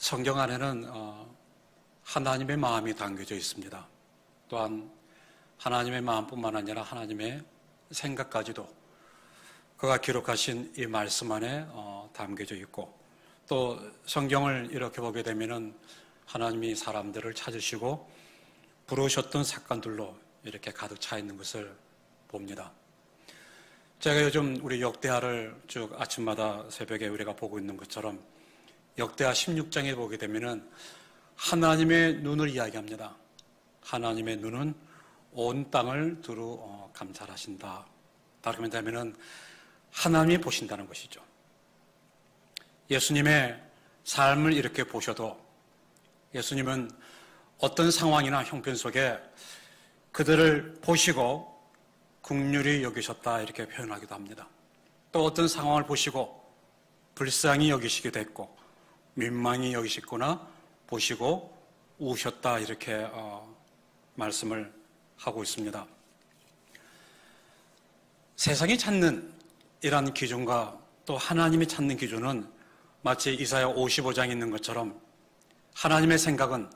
성경 안에는 하나님의 마음이 담겨져 있습니다. 또한 하나님의 마음뿐만 아니라 하나님의 생각까지도 그가 기록하신 이 말씀 안에 담겨져 있고, 또 성경을 이렇게 보게 되면은 하나님이 사람들을 찾으시고 부르셨던 사건들로 이렇게 가득 차 있는 것을 봅니다. 제가 요즘 우리 역대하를 쭉 아침마다 새벽에 우리가 보고 있는 것처럼 역대하 16장에 보게 되면은 하나님의 눈을 이야기합니다. 하나님의 눈은 온 땅을 두루 감찰하신다. 다르게 말하면은 하나님이 보신다는 것이죠. 예수님의 삶을 이렇게 보셔도 예수님은 어떤 상황이나 형편 속에 그들을 보시고 긍휼히 여기셨다 이렇게 표현하기도 합니다. 또 어떤 상황을 보시고 불쌍히 여기시기도 했고 민망히 여기시거나 보시고 우셨다 이렇게 말씀을 하고 있습니다. 세상이 찾는 이런 기준과 또 하나님이 찾는 기준은 마치 이사야 55장에 있는 것처럼 하나님의 생각은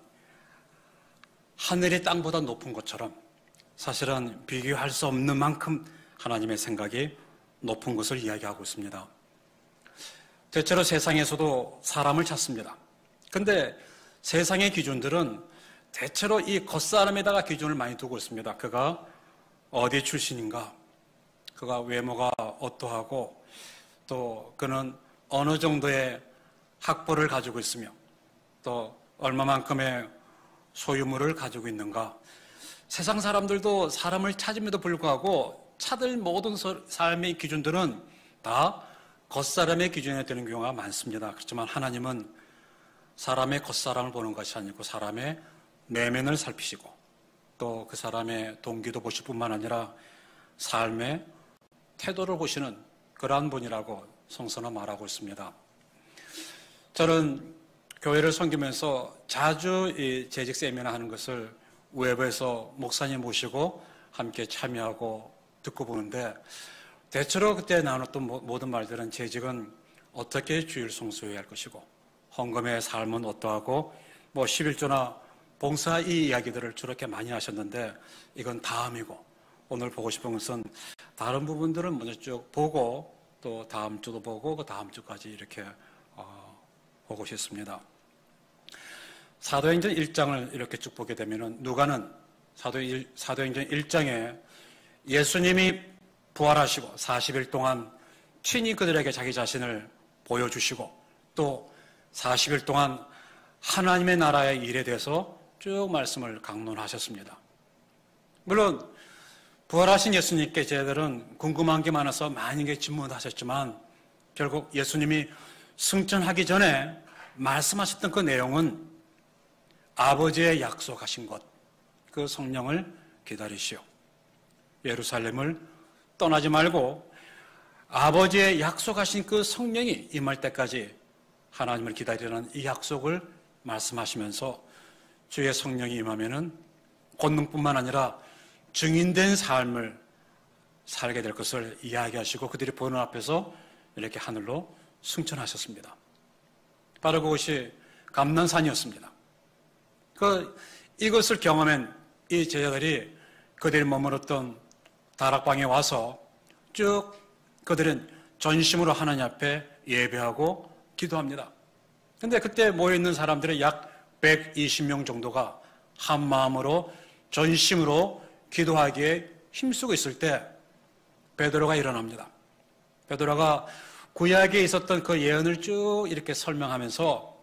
하늘이 땅보다 높은 것처럼 사실은 비교할 수 없는 만큼 하나님의 생각이 높은 것을 이야기하고 있습니다. 대체로 세상에서도 사람을 찾습니다. 그런데 세상의 기준들은 대체로 이 겉사람에다가 기준을 많이 두고 있습니다. 그가 어디 출신인가, 그가 외모가 어떠하고, 또 그는 어느 정도의 학벌을 가지고 있으며 또 얼마만큼의 소유물을 가지고 있는가. 세상 사람들도 사람을 찾음에도 불구하고 찾을 모든 삶의 기준들은 다 겉사람의 기준에 되는 경우가 많습니다. 그렇지만 하나님은 사람의 겉사람을 보는 것이 아니고 사람의 내면을 살피시고 또 그 사람의 동기도 보실 뿐만 아니라 삶의 태도를 보시는 그러한 분이라고 성서는 말하고 있습니다. 저는 교회를 섬기면서 자주 이 재직 세미나 하는 것을 외부에서 목사님 모시고 함께 참여하고 듣고 보는데 대체로 그때 나눴던 모든 말들은 재직은 어떻게 주일 성수해야 할 것이고 헌금의 삶은 어떠하고 11조나 봉사 이 이야기들을 저렇게 많이 하셨는데 이건 다음이고 오늘 보고 싶은 것은 다른 부분들은 먼저 쭉 보고 또 다음 주도 보고 그 다음 주까지 이렇게 보고 싶습니다. 사도행전 1장을 이렇게 쭉 보게 되면은 누가는 사도행전 1장에 예수님이 부활하시고 40일 동안 친히 그들에게 자기 자신을 보여주시고 또 40일 동안 하나님의 나라의 일에 대해서 쭉 말씀을 강론하셨습니다. 물론 부활하신 예수님께 저희들은 궁금한 게 많아서 많은 게 질문하셨지만 결국 예수님이 승천하기 전에 말씀하셨던 그 내용은 아버지의 약속하신 것, 그 성령을 기다리시오. 예루살렘을 떠나지 말고 아버지의 약속하신 그 성령이 임할 때까지 하나님을 기다리라는 이 약속을 말씀하시면서 주의 성령이 임하면은 권능뿐만 아니라 증인된 삶을 살게 될 것을 이야기하시고 그들이 보는 앞에서 이렇게 하늘로 승천하셨습니다. 바로 그것이 감난산이었습니다. 이것을 경험한 이 제자들이 그들이 머물렀던 다락방에 와서 쭉 그들은 전심으로 하나님 앞에 예배하고 기도합니다. 그런데 그때 모여있는 사람들의 약 120명 정도가 한 마음으로 전심으로 기도하기에 힘쓰고 있을 때 베드로가 일어납니다. 베드로가 구약에 있었던 그 예언을 쭉 이렇게 설명하면서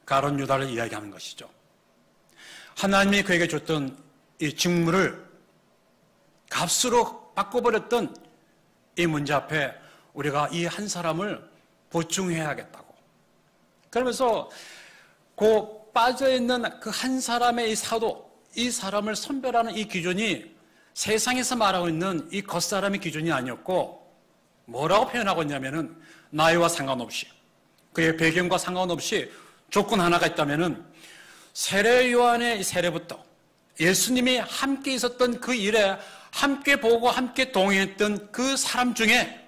가룟 유다를 이야기하는 것이죠. 하나님이 그에게 줬던 이 직무를 값으로 바꿔버렸던 이 문제 앞에 우리가 이 한 사람을 보충해야겠다고. 그러면서 그 빠져있는 그 한 사람의 이 사도, 이 사람을 선별하는 이 기준이 세상에서 말하고 있는 이 겉사람의 기준이 아니었고 뭐라고 표현하고 있냐면은 나이와 상관없이 그의 배경과 상관없이 조건 하나가 있다면은 세례 요한의 세례부터 예수님이 함께 있었던 그 일에 함께 보고 함께 동행했던 그 사람 중에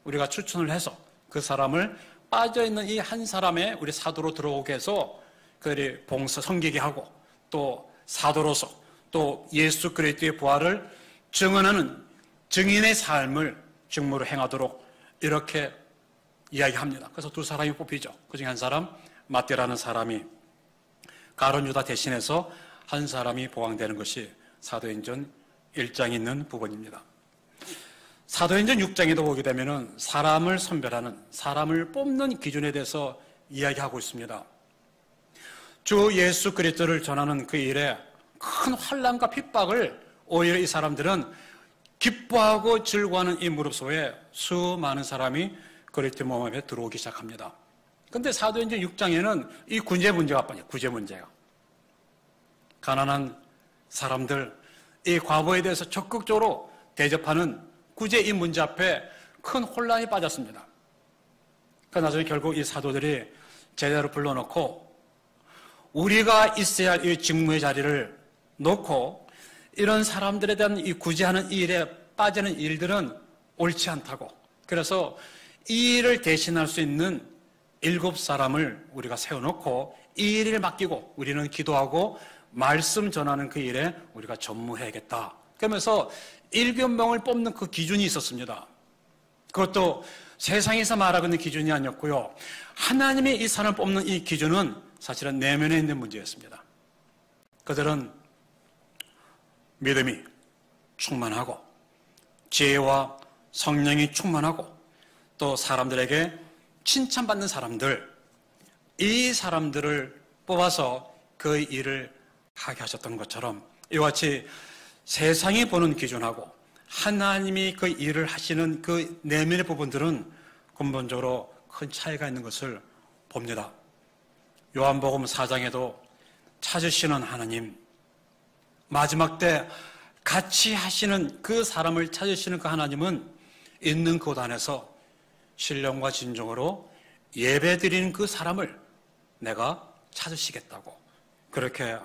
우리가 추천을 해서 그 사람을 빠져있는 이 한 사람의 우리 사도로 들어오게 해서 그들이 섬기게 하고 또 사도로서 또 예수 그리스도의 부활을 증언하는 증인의 삶을 직무로 행하도록 이렇게 이야기합니다. 그래서 두 사람이 뽑히죠. 그중에 한 사람 마떼라는 사람이 가룟 유다 대신해서 한 사람이 보강되는 것이 사도행전 1장에 있는 부분입니다. 사도행전 6장에도 보게 되면 사람을 선별하는, 사람을 뽑는 기준에 대해서 이야기하고 있습니다. 주 예수 그리스도를 전하는 그 일에 큰 환난과 핍박을 오히려 이 사람들은 기뻐하고 즐거워하는 이 무릎 속에 수많은 사람이 그리스도 몸 앞에 들어오기 시작합니다. 그런데 사도행전 6장에는 이 구제 문제가 빠져요. 구제 문제가. 가난한 사람들, 이 과부에 대해서 적극적으로 대접하는 구제 이 문제 앞에 큰 혼란이 빠졌습니다. 그 나중에 결국 이 사도들이 제자를 불러놓고 우리가 있어야 할 이 직무의 자리를 놓고 이런 사람들에 대한 이 구제하는 이 일에 빠지는 일들은 옳지 않다고. 그래서 이 일을 대신할 수 있는 7사람을 우리가 세워놓고 이 일을 맡기고 우리는 기도하고 말씀 전하는 그 일에 우리가 전무해야겠다. 그러면서 7명을 뽑는 그 기준이 있었습니다. 그것도 세상에서 말하고 있는 기준이 아니었고요. 하나님이 이 사람을 뽑는 이 기준은 사실은 내면에 있는 문제였습니다. 그들은 믿음이 충만하고 지혜와 성령이 충만하고 또 사람들에게 칭찬받는 사람들, 이 사람들을 뽑아서 그 일을 하게 하셨던 것처럼 이와 같이 세상이 보는 기준하고 하나님이 그 일을 하시는 그 내면의 부분들은 근본적으로 큰 차이가 있는 것을 봅니다. 요한복음 4장에도 찾으시는 하나님, 마지막 때 같이 하시는 그 사람을 찾으시는 그 하나님은 있는 곳 안에서 신령과 진정으로 예배드리는 그 사람을 내가 찾으시겠다고 그렇게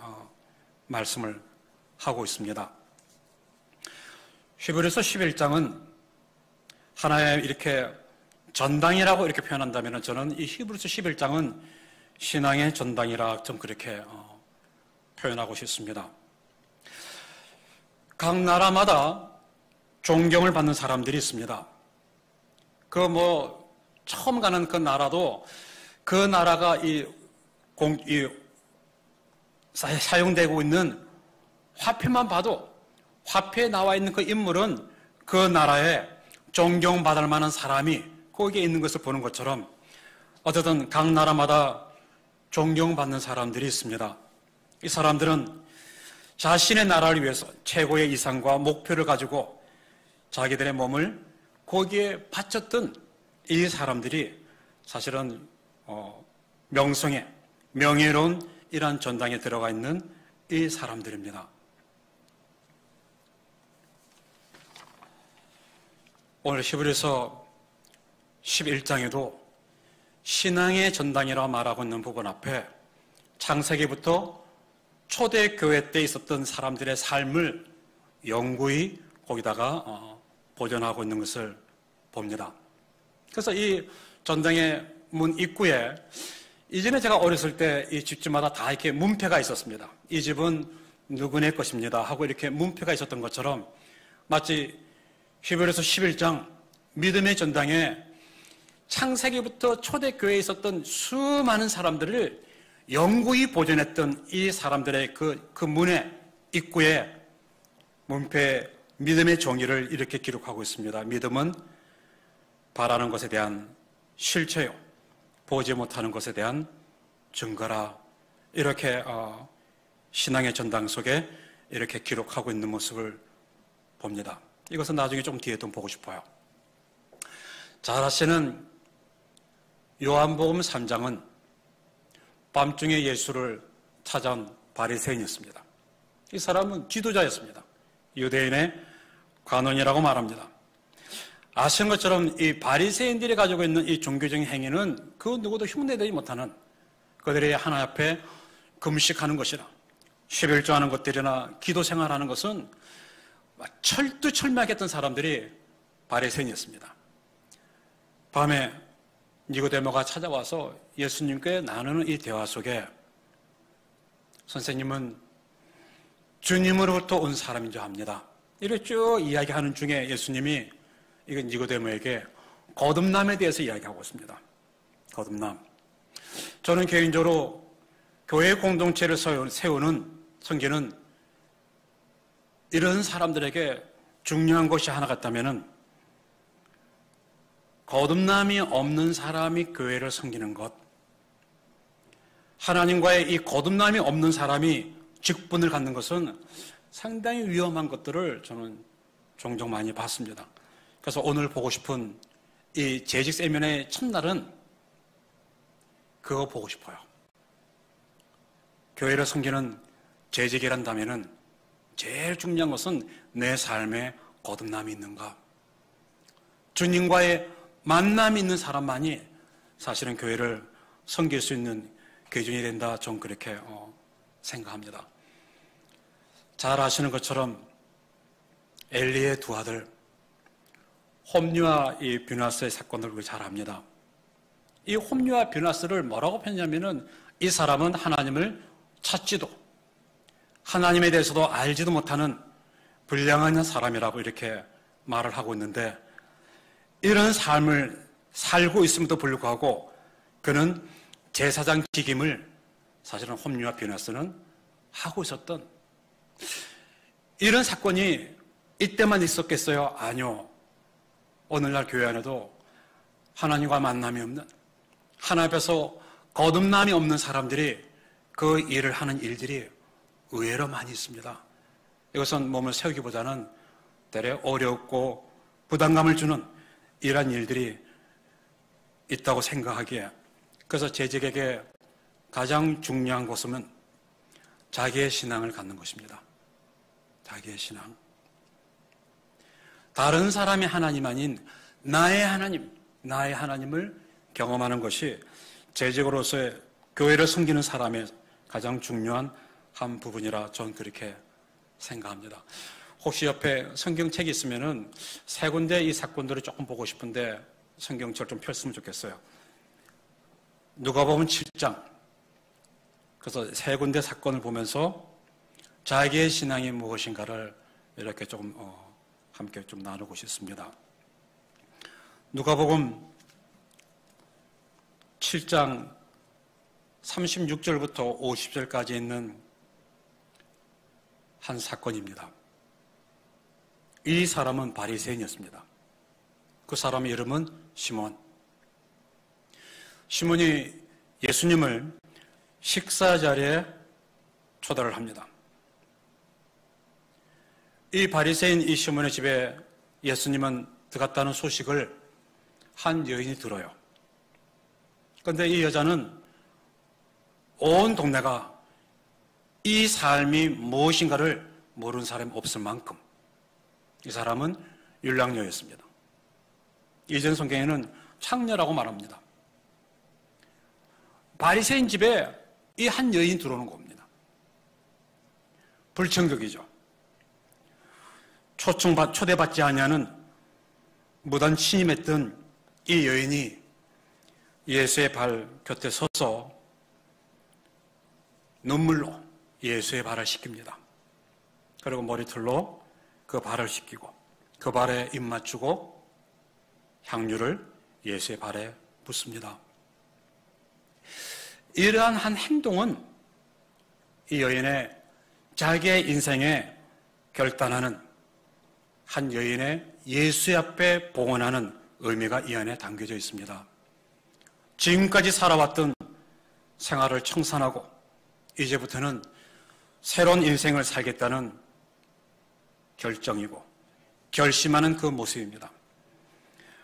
말씀을 하고 있습니다. 히브리서 11장은 하나의 이렇게 전당이라고 이렇게 표현한다면 저는 이 히브리서 11장은 신앙의 전당이라 좀 그렇게 표현하고 싶습니다. 각 나라마다 존경을 받는 사람들이 있습니다. 처음 가는 그 나라도 그 나라가 사용되고 있는 화폐만 봐도 화폐에 나와 있는 그 인물은 그 나라에 존경받을 만한 사람이 거기에 있는 것을 보는 것처럼 어쨌든 각 나라마다 존경받는 사람들이 있습니다. 이 사람들은 자신의 나라를 위해서 최고의 이상과 목표를 가지고 자기들의 몸을 거기에 바쳤던 이 사람들이 사실은 명성에 명예로운 이러한 전당에 들어가 있는 이 사람들입니다. 오늘 히브리서 11장에도 신앙의 전당이라고 말하고 있는 부분 앞에 창세기부터 초대교회 때 있었던 사람들의 삶을 영구히 거기다가 보존하고 있는 것을 봅니다. 그래서 이 전당의 문 입구에 이전에 제가 어렸을 때 이 집집마다 다 이렇게 문패가 있었습니다. 이 집은 누구네 것입니다 하고 이렇게 문패가 있었던 것처럼 마치 히브리서 11장 믿음의 전당에 창세기부터 초대교회에 있었던 수많은 사람들을 영구히 보존했던 이 사람들의 그 문의 입구에 문패 믿음의 정의를 이렇게 기록하고 있습니다. 믿음은 바라는 것에 대한 실체요, 보지 못하는 것에 대한 증거라. 이렇게 신앙의 전당 속에 이렇게 기록하고 있는 모습을 봅니다. 이것은 나중에 좀 뒤에 좀 보고 싶어요. 잘 아시는 요한복음 3장은 밤중에 예수를 찾아온 바리새인이었습니다. 이 사람은 지도자였습니다. 유대인의 관원이라고 말합니다. 아시는 것처럼 이 바리새인들이 가지고 있는 이 종교적인 행위는 그 누구도 흉내내지 못하는 그들이 하나님 앞에 금식하는 것이나 11조하는 것들이나 기도 생활하는 것은 철두철미하게 했던 사람들이 바리새인이었습니다. 밤에 니고데모가 찾아와서 예수님께 나누는 이 대화 속에 선생님은 주님으로부터 온 사람인 줄 압니다. 이렇게 쭉 이야기하는 중에 예수님이 이건 니고데모에게 거듭남에 대해서 이야기하고 있습니다. 거듭남. 저는 개인적으로 교회 공동체를 세우는 이런 사람들에게 중요한 것이 하나 같다면은 거듭남이 없는 사람이 교회를 섬기는 것, 하나님과의 이 거듭남이 없는 사람이 직분을 갖는 것은 상당히 위험한 것들을 저는 종종 많이 봤습니다. 그래서 오늘 보고 싶은 이 재직 세미나의 첫날은 그거 보고 싶어요. 교회를 섬기는 재직이란다면은 제일 중요한 것은 내 삶에 거듭남이 있는가. 주님과의 만남이 있는 사람만이 사실은 교회를 섬길 수 있는 기준이 된다. 전 그렇게 생각합니다. 잘 아시는 것처럼 엘리의 두 아들 홈리와 이 뷰나스의 사건을 우리 잘 압니다. 이 홈리와 뷰나스를 뭐라고 표현하냐면은 이 사람은 하나님을 찾지도 하나님에 대해서도 알지도 못하는 불량한 사람이라고 이렇게 말을 하고 있는데, 이런 삶을 살고 있음에도 불구하고 그는 제사장 직임을 사실은 홈리와 뷰나스는 하고 있었던, 이런 사건이 이때만 있었겠어요? 아니요. 오늘날 교회 안에도 하나님과 만남이 없는, 하나님 앞에서 거듭남이 없는 사람들이 그 일을 하는 일들이 의외로 많이 있습니다. 이것은 몸을 세우기보다는 되레 어렵고 부담감을 주는 이러한 일들이 있다고 생각하기에, 그래서 재직에게 가장 중요한 것은 자기의 신앙을 갖는 것입니다. 자기의 신앙. 다른 사람의 하나님 아닌 나의 하나님을 경험하는 것이 재직으로서의 교회를 섬기는 사람의 가장 중요한 한 부분이라 저는 그렇게 생각합니다. 혹시 옆에 성경책이 있으면은 세 군데 이 사건들을 조금 보고 싶은데 성경책을 좀 펼으면 좋겠어요. 누가복음 7장. 그래서 세 군데 사건을 보면서 자기의 신앙이 무엇인가를 이렇게 조금 함께 좀 나누고 싶습니다. 누가복음 7장 36절부터 50절까지 있는 한 사건입니다. 이 사람은 바리새인이었습니다. 그 사람의 이름은 시몬. 시몬이 예수님을 식사 자리에 초대를 합니다. 이 바리새인 이 시몬의 집에 예수님은 들어갔다는 소식을 한 여인이 들어요. 그런데 이 여자는 온 동네가 이 삶이 무엇인가를 모르는 사람이 없을 만큼 이 사람은 율랑녀였습니다. 이전 성경에는 창녀라고 말합니다. 바리새인 집에 이 한 여인이 들어오는 겁니다. 불청객이죠. 초대받지 아니하는 무단 침입했던 이 여인이 예수의 발 곁에 서서 눈물로 예수의 발을 씻깁니다. 그리고 머리털로 그 발을 씻기고 그 발에 입 맞추고 향유를 예수의 발에 붓습니다. 이러한 한 행동은 이 여인의 자기의 인생에 결단하는 한 여인의 예수 앞에 봉헌하는 의미가 이 안에 담겨져 있습니다. 지금까지 살아왔던 생활을 청산하고 이제부터는 새로운 인생을 살겠다는 결정이고 결심하는 그 모습입니다.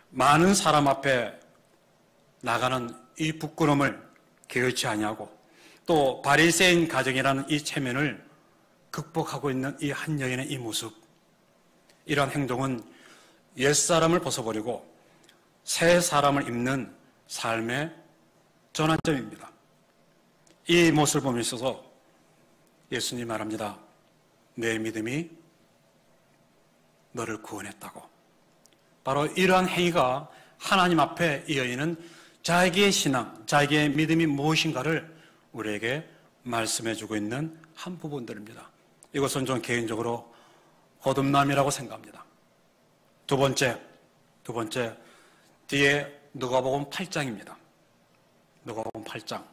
많은 사람 앞에 나가는 이 부끄러움을 개의치 아니하고 또 바리새인 가정이라는 이 체면을 극복하고 있는 이 한 여인의 이 모습, 이러한 행동은 옛사람을 벗어버리고 새 사람을 입는 삶의 전환점입니다. 이 모습을 보면서 예수님이 말합니다. 내 믿음이 너를 구원했다고. 바로 이러한 행위가 하나님 앞에 이 여인은 자기의 신앙, 자기의 믿음이 무엇인가를 우리에게 말씀해주고 있는 한 부분들입니다. 이것은 좀 개인적으로 거듭남이라고 생각합니다. 두 번째, 뒤에 누가복음 8장입니다. 누가복음 8장.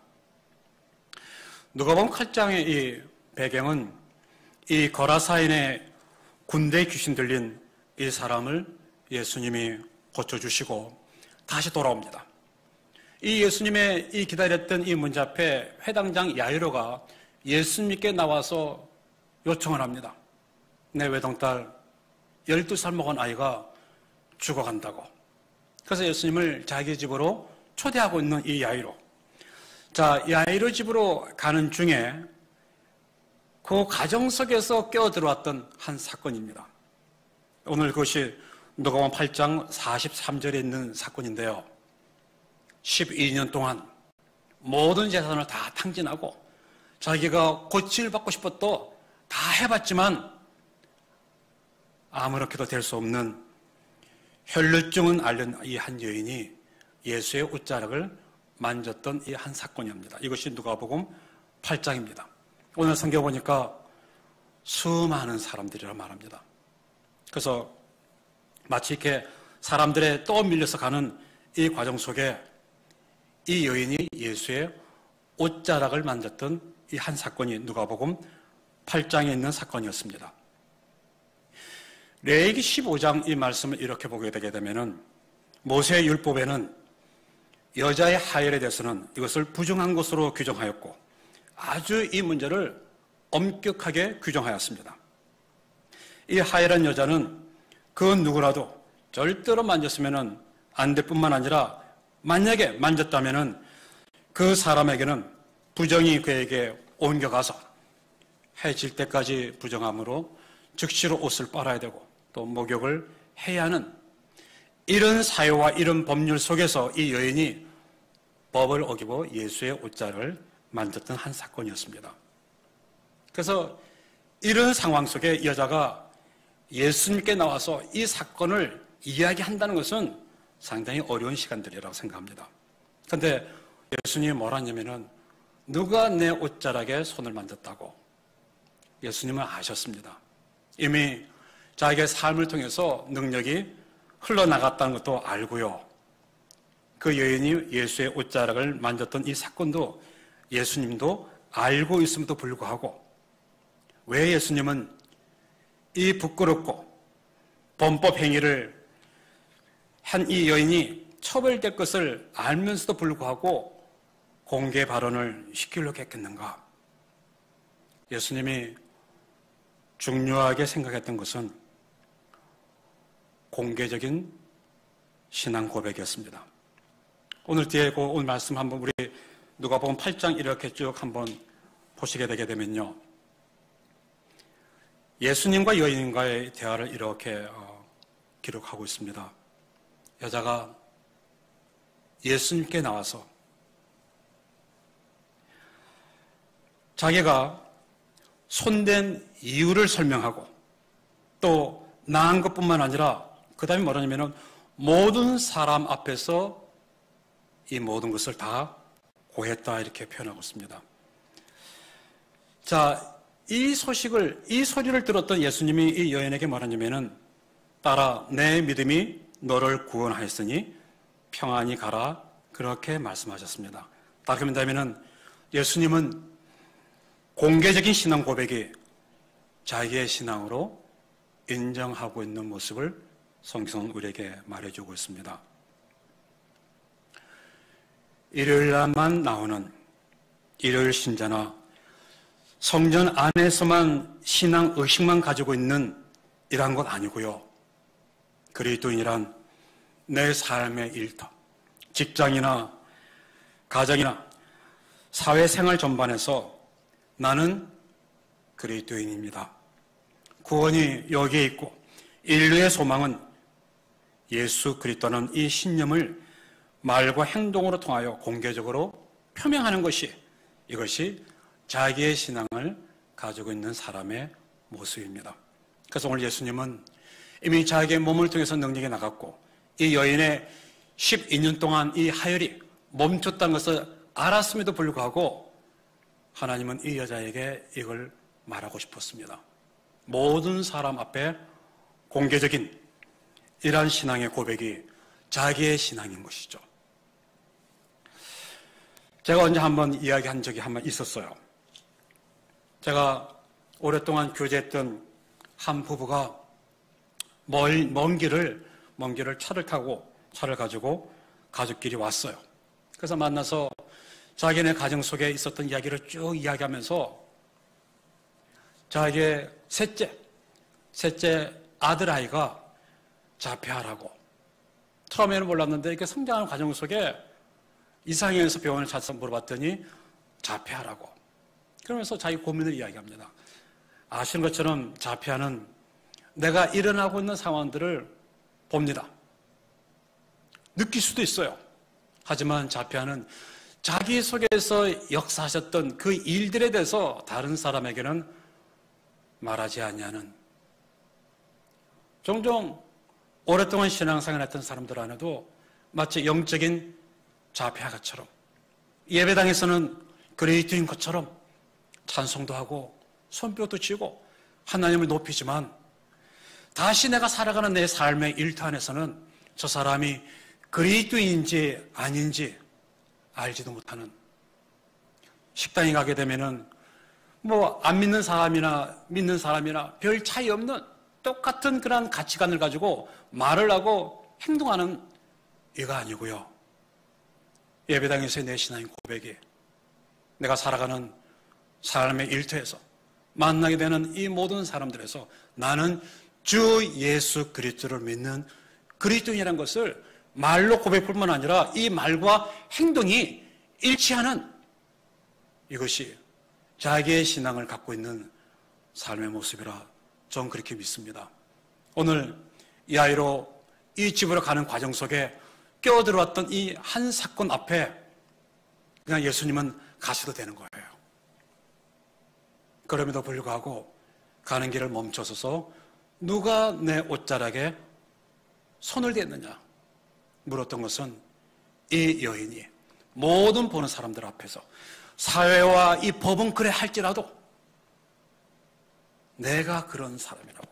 누가복음 8장의 이 배경은 이 거라사인의 군대에 귀신 들린 이 사람을 예수님이 고쳐주시고 다시 돌아옵니다. 이 예수님의 이 기다렸던 이 문제 앞에 회당장 야이로가 예수님께 나와서 요청을 합니다. 내 외동딸 12살 먹은 아이가 죽어간다고. 그래서 예수님을 자기 집으로 초대하고 있는 이 야이로. 자, 야이로 집으로 가는 중에 그 가정 속에서 끼어들어왔던 한 사건입니다. 오늘 그것이 누가복음 8장 43절에 있는 사건인데요. 12년 동안 모든 재산을 다 탕진하고 자기가 고침을 받고 싶었던 다 해봤지만 아무렇게도 될 수 없는 혈루증은 앓는 이 한 여인이 예수의 옷자락을 만졌던 이 한 사건입니다. 이것이 누가복음 8장입니다. 오늘 성경 보니까 수많은 사람들이라 말합니다. 그래서 마치 이렇게 사람들의 떠밀려서 가는 이 과정 속에 이 여인이 예수의 옷자락을 만졌던 이 한 사건이 누가복음 8장에 있는 사건이었습니다. 레위기 15장 이 말씀을 이렇게 보게 되게 되면은 모세의 율법에는 여자의 하혈에 대해서는 이것을 부정한 것으로 규정하였고 아주 이 문제를 엄격하게 규정하였습니다. 이 하혈한 여자는 그 누구라도 절대로 만졌으면 안 될 뿐만 아니라 만약에 만졌다면 그 사람에게는 부정이 그에게 옮겨가서 해질 때까지 부정함으로 즉시로 옷을 빨아야 되고 또 목욕을 해야 하는 이런 사회와 이런 법률 속에서 이 여인이 법을 어기고 예수의 옷자를 만졌던 한 사건이었습니다. 그래서 이런 상황 속에 여자가 예수님께 나와서 이 사건을 이야기한다는 것은 상당히 어려운 시간들이라고 생각합니다. 그런데 예수님이 뭐라 하냐면은 누가 내 옷자락에 손을 만졌다고 예수님은 아셨습니다. 이미 자기의 삶을 통해서 능력이 흘러나갔다는 것도 알고요. 그 여인이 예수의 옷자락을 만졌던 이 사건도 예수님도 알고 있음에도 불구하고 왜 예수님은 이 부끄럽고 범법 행위를 한 이 여인이 처벌될 것을 알면서도 불구하고 공개 발언을 시키려고 했겠는가? 예수님이 중요하게 생각했던 것은 공개적인 신앙 고백이었습니다. 오늘 뒤에 오늘 말씀 한번 우리 누가복음 8장 이렇게 쭉 한번 보시게 되게 되면요. 예수님과 여인과의 대화를 이렇게 기록하고 있습니다. 여자가 예수님께 나와서 자기가 손댄 이유를 설명하고 또 나은 것뿐만 아니라 그 다음에 뭐라냐면 모든 사람 앞에서 이 모든 것을 다 고했다 이렇게 표현하고 있습니다. 자, 이 소리를 들었던 예수님이 이 여인에게 말하냐면은 따라 내 믿음이 너를 구원하였으니 평안히 가라 그렇게 말씀하셨습니다. 다시 말하면은 예수님은 공개적인 신앙 고백이 자기의 신앙으로 인정하고 있는 모습을 성경은 우리에게 말해주고 있습니다. 일요일날만 나오는 일요일 신자나 성전 안에서만 신앙 의식만 가지고 있는 이란 것 아니고요. 그리스도인이란 내 삶의 일터, 직장이나 가정이나 사회생활 전반에서 나는 그리스도인입니다. 구원이 여기에 있고 인류의 소망은 예수 그리스도는 이 신념을 말과 행동으로 통하여 공개적으로 표명하는 것이 이것이 자기의 신앙을 가지고 있는 사람의 모습입니다. 그래서 오늘 예수님은 이미 자기의 몸을 통해서 능력이 나갔고 이 여인의 12년 동안 이 하혈이 멈췄다는 것을 알았음에도 불구하고 하나님은 이 여자에게 이걸 말하고 싶었습니다. 모든 사람 앞에 공개적인 이러한 신앙의 고백이 자기의 신앙인 것이죠. 제가 언제 한번 이야기한 적이 한 번 있었어요. 제가 오랫동안 교제했던 한 부부가 먼 길을 차를 가지고 가족끼리 왔어요. 그래서 만나서 자기네 가정 속에 있었던 이야기를 쭉 이야기하면서 자기의 셋째 아들아이가 자폐아라고, 처음에는 몰랐는데 이렇게 성장하는 과정 속에 이상형에서 병원을 찾아서 물어봤더니 자폐아라고, 그러면서 자기 고민을 이야기합니다. 아시는 것처럼 자폐아는 내가 일어나고 있는 상황들을 봅니다. 느낄 수도 있어요. 하지만 자폐아는 자기 속에서 역사하셨던 그 일들에 대해서 다른 사람에게는 말하지 않냐는, 종종 오랫동안 신앙생활 했던 사람들 안에도 마치 영적인 자폐아처럼 예배당에서는 그레이트인 것처럼 찬송도 하고 손뼉도 치고 하나님을 높이지만 다시 내가 살아가는 내 삶의 일터 안에서는 저 사람이 그리스도인지 아닌지 알지도 못하는, 식당에 가게 되면은 안 믿는 사람이나 믿는 사람이나 별 차이 없는 똑같은 그런 가치관을 가지고 말을 하고 행동하는 이가 아니고요. 예배당에서의 내 신앙의 고백이 내가 살아가는 삶의 일터에서 만나게 되는 이 모든 사람들에서 나는 주 예수 그리스도를 믿는 그리스도인이라는 것을 말로 고백뿐만 아니라 이 말과 행동이 일치하는, 이것이 자기의 신앙을 갖고 있는 삶의 모습이라 저는 그렇게 믿습니다. 오늘 이 아이로 이 집으로 가는 과정 속에 끼어들어왔던 이 한 사건 앞에 그냥 예수님은 가셔도 되는 거예요. 그럼에도 불구하고 가는 길을 멈춰서서 누가 내 옷자락에 손을 댔느냐 물었던 것은 이 여인이 모든 보는 사람들 앞에서, 사회와 이 법은 그래 할지라도 내가 그런 사람이라고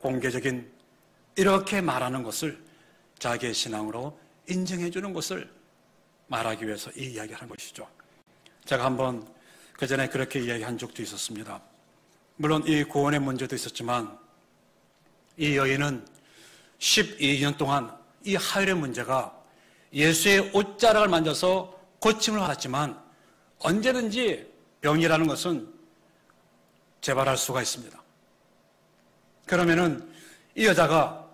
공개적인 이렇게 말하는 것을 자기의 신앙으로 인정해 주는 것을 말하기 위해서 이 이야기를 한 것이죠. 제가 한번 그 전에 그렇게 이야기한 적도 있었습니다. 물론 이 구원의 문제도 있었지만 이 여인은 12년 동안 이 하혈의 문제가 예수의 옷자락을 만져서 고침을 받았지만 언제든지 병이라는 것은 재발할 수가 있습니다. 그러면은 이 여자가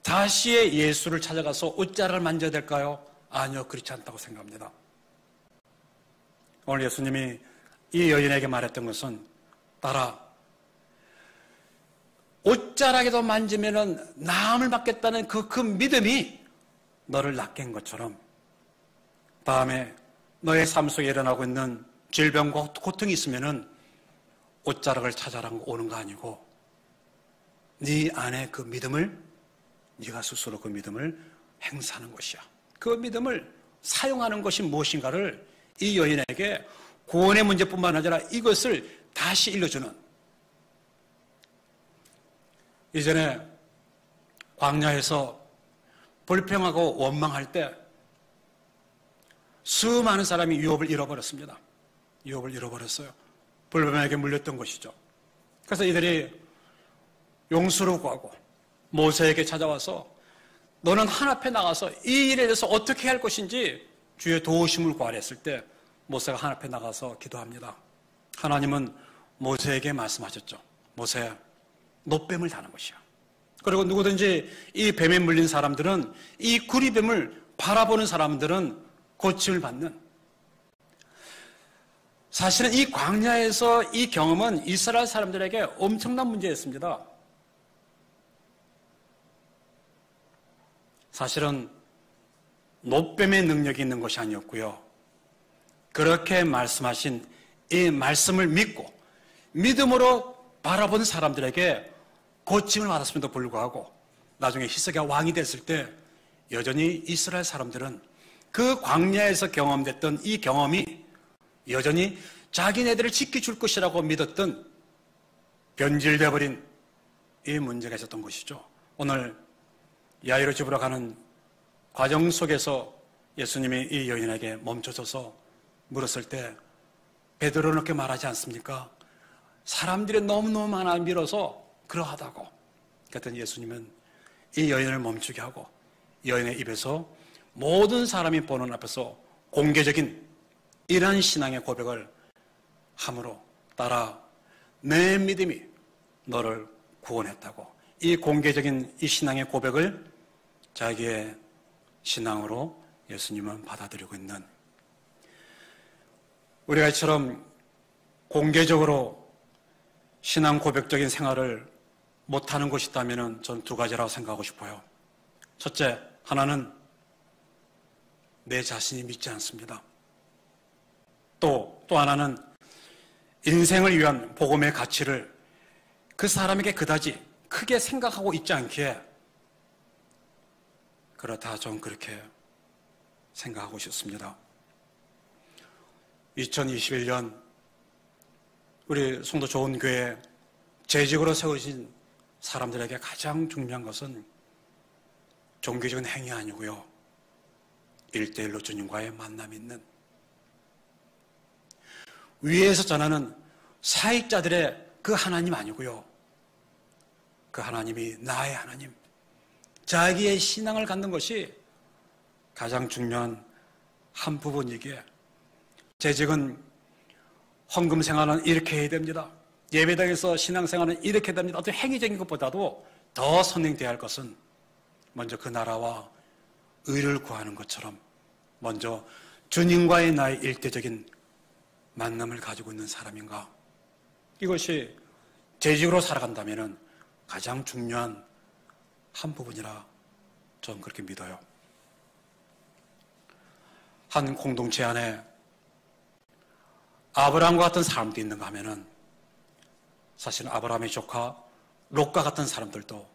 다시 예수를 찾아가서 옷자락을 만져야 될까요? 아니요, 그렇지 않다고 생각합니다. 오늘 예수님이 이 여인에게 말했던 것은, 따라 옷자락에도 만지면은 나음을 받겠다는 그 믿음이 너를 낫게 한 것처럼 다음에 너의 삶 속에 일어나고 있는 질병과 고통이 있으면은 옷자락을 찾아라 오는 거 아니고 네 안에 그 믿음을, 네가 스스로 그 믿음을 행사하는 것이야. 그 믿음을 사용하는 것이 무엇인가를 이 여인에게 구원의 문제뿐만 아니라 이것을 다시 일러주는, 이전에 광야에서 불평하고 원망할 때 수많은 사람이 유업을 잃어버렸습니다. 유업을 잃어버렸어요. 불뱀에게 물렸던 것이죠. 그래서 이들이 용서를 구하고 모세에게 찾아와서 너는 한 앞에 나가서 이 일에 대해서 어떻게 할 것인지 주의 도우심을 구하라 했을 때 모세가 한 앞에 나가서 기도합니다. 하나님은 모세에게 말씀하셨죠. 모세, 노뱀을 다는 것이야. 그리고 누구든지 이 뱀에 물린 사람들은, 이 구리뱀을 바라보는 사람들은 고침을 받는, 사실은 이 광야에서 이 경험은 이스라엘 사람들에게 엄청난 문제였습니다. 사실은 노뱀의 능력이 있는 것이 아니었고요. 그렇게 말씀하신 이 말씀을 믿고 믿음으로 바라본 사람들에게 고침을 받았음에도 불구하고 나중에 히스기야 왕이 됐을 때 여전히 이스라엘 사람들은 그 광야에서 경험됐던 이 경험이 여전히 자기네들을 지켜줄 것이라고 믿었던 변질되어 버린 이 문제가 있었던 것이죠. 오늘 야이로 집으로 가는 과정 속에서 예수님이 이 여인에게 멈춰서서 물었을 때 베드로는 그렇게 말하지 않습니까? 사람들이 너무너무 많아 밀어서 그러하다고. 그랬더니 예수님은 이 여인을 멈추게 하고 여인의 입에서 모든 사람이 보는 앞에서 공개적인 이러한 신앙의 고백을 함으로 따라 내 믿음이 너를 구원했다고. 이 공개적인 이 신앙의 고백을 자기의 신앙으로 예수님은 받아들이고 있는, 우리가 이처럼 공개적으로 신앙 고백적인 생활을 못하는 것이 있다면 전 두 가지라고 생각하고 싶어요. 첫째, 하나는 내 자신이 믿지 않습니다. 또 하나는 인생을 위한 복음의 가치를 그 사람에게 그다지 크게 생각하고 있지 않기에 그렇다, 좀 그렇게 생각하고 싶습니다. 2021년 우리 송도 좋은 교회 재직으로 세우신 사람들에게 가장 중요한 것은 종교적인 행위 아니고요, 1대1로 주님과의 만남이 있는, 위에서 전하는 사익자들의 그 하나님 아니고요, 그 하나님이 나의 하나님, 자기의 신앙을 갖는 것이 가장 중요한 한 부분이기에 재직은 헌금 생활은 이렇게 해야 됩니다, 예배당에서 신앙생활은 이렇게 됩니다, 어떤 행위적인 것보다도 더 선행되어야 할 것은 먼저 그 나라와 의를 구하는 것처럼 먼저 주님과의 나의 일대적인 만남을 가지고 있는 사람인가, 이것이 재직으로 살아간다면 가장 중요한 한 부분이라 저는 그렇게 믿어요. 한 공동체 안에 아브라함과 같은 사람도 있는가 하면은 사실은 아브라함의 조카 롯과 같은 사람들도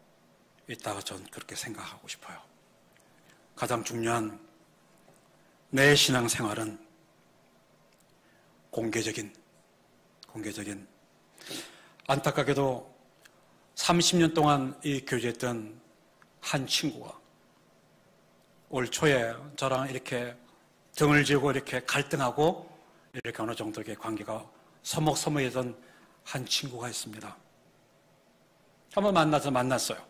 있다고 저는 그렇게 생각하고 싶어요. 가장 중요한 내 신앙생활은 공개적인, 안타깝게도 30년 동안 이 교제했던 한 친구가 올 초에 저랑 이렇게 등을 지고 이렇게 갈등하고 이렇게 어느 정도 관계가 서먹서먹해졌던 한 친구가 있습니다. 한번 만났어요.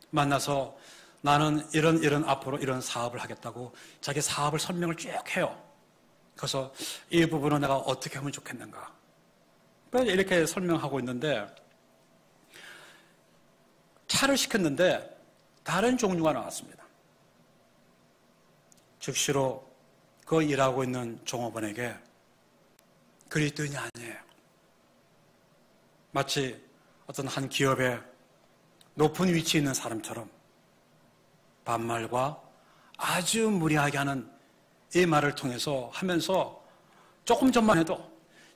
만나서 나는 이런 앞으로 이런 사업을 하겠다고 자기 사업을 설명을 쭉 해요. 그래서 이 부분은 내가 어떻게 하면 좋겠는가. 이렇게 설명하고 있는데 차를 시켰는데 다른 종류가 나왔습니다. 즉시로 그 일하고 있는 종업원에게 그리스도인이 아니에요. 마치 어떤 한 기업의 높은 위치에 있는 사람처럼 반말과 아주 무리하게 하는 이 말을 통해서 하면서 조금 전만 해도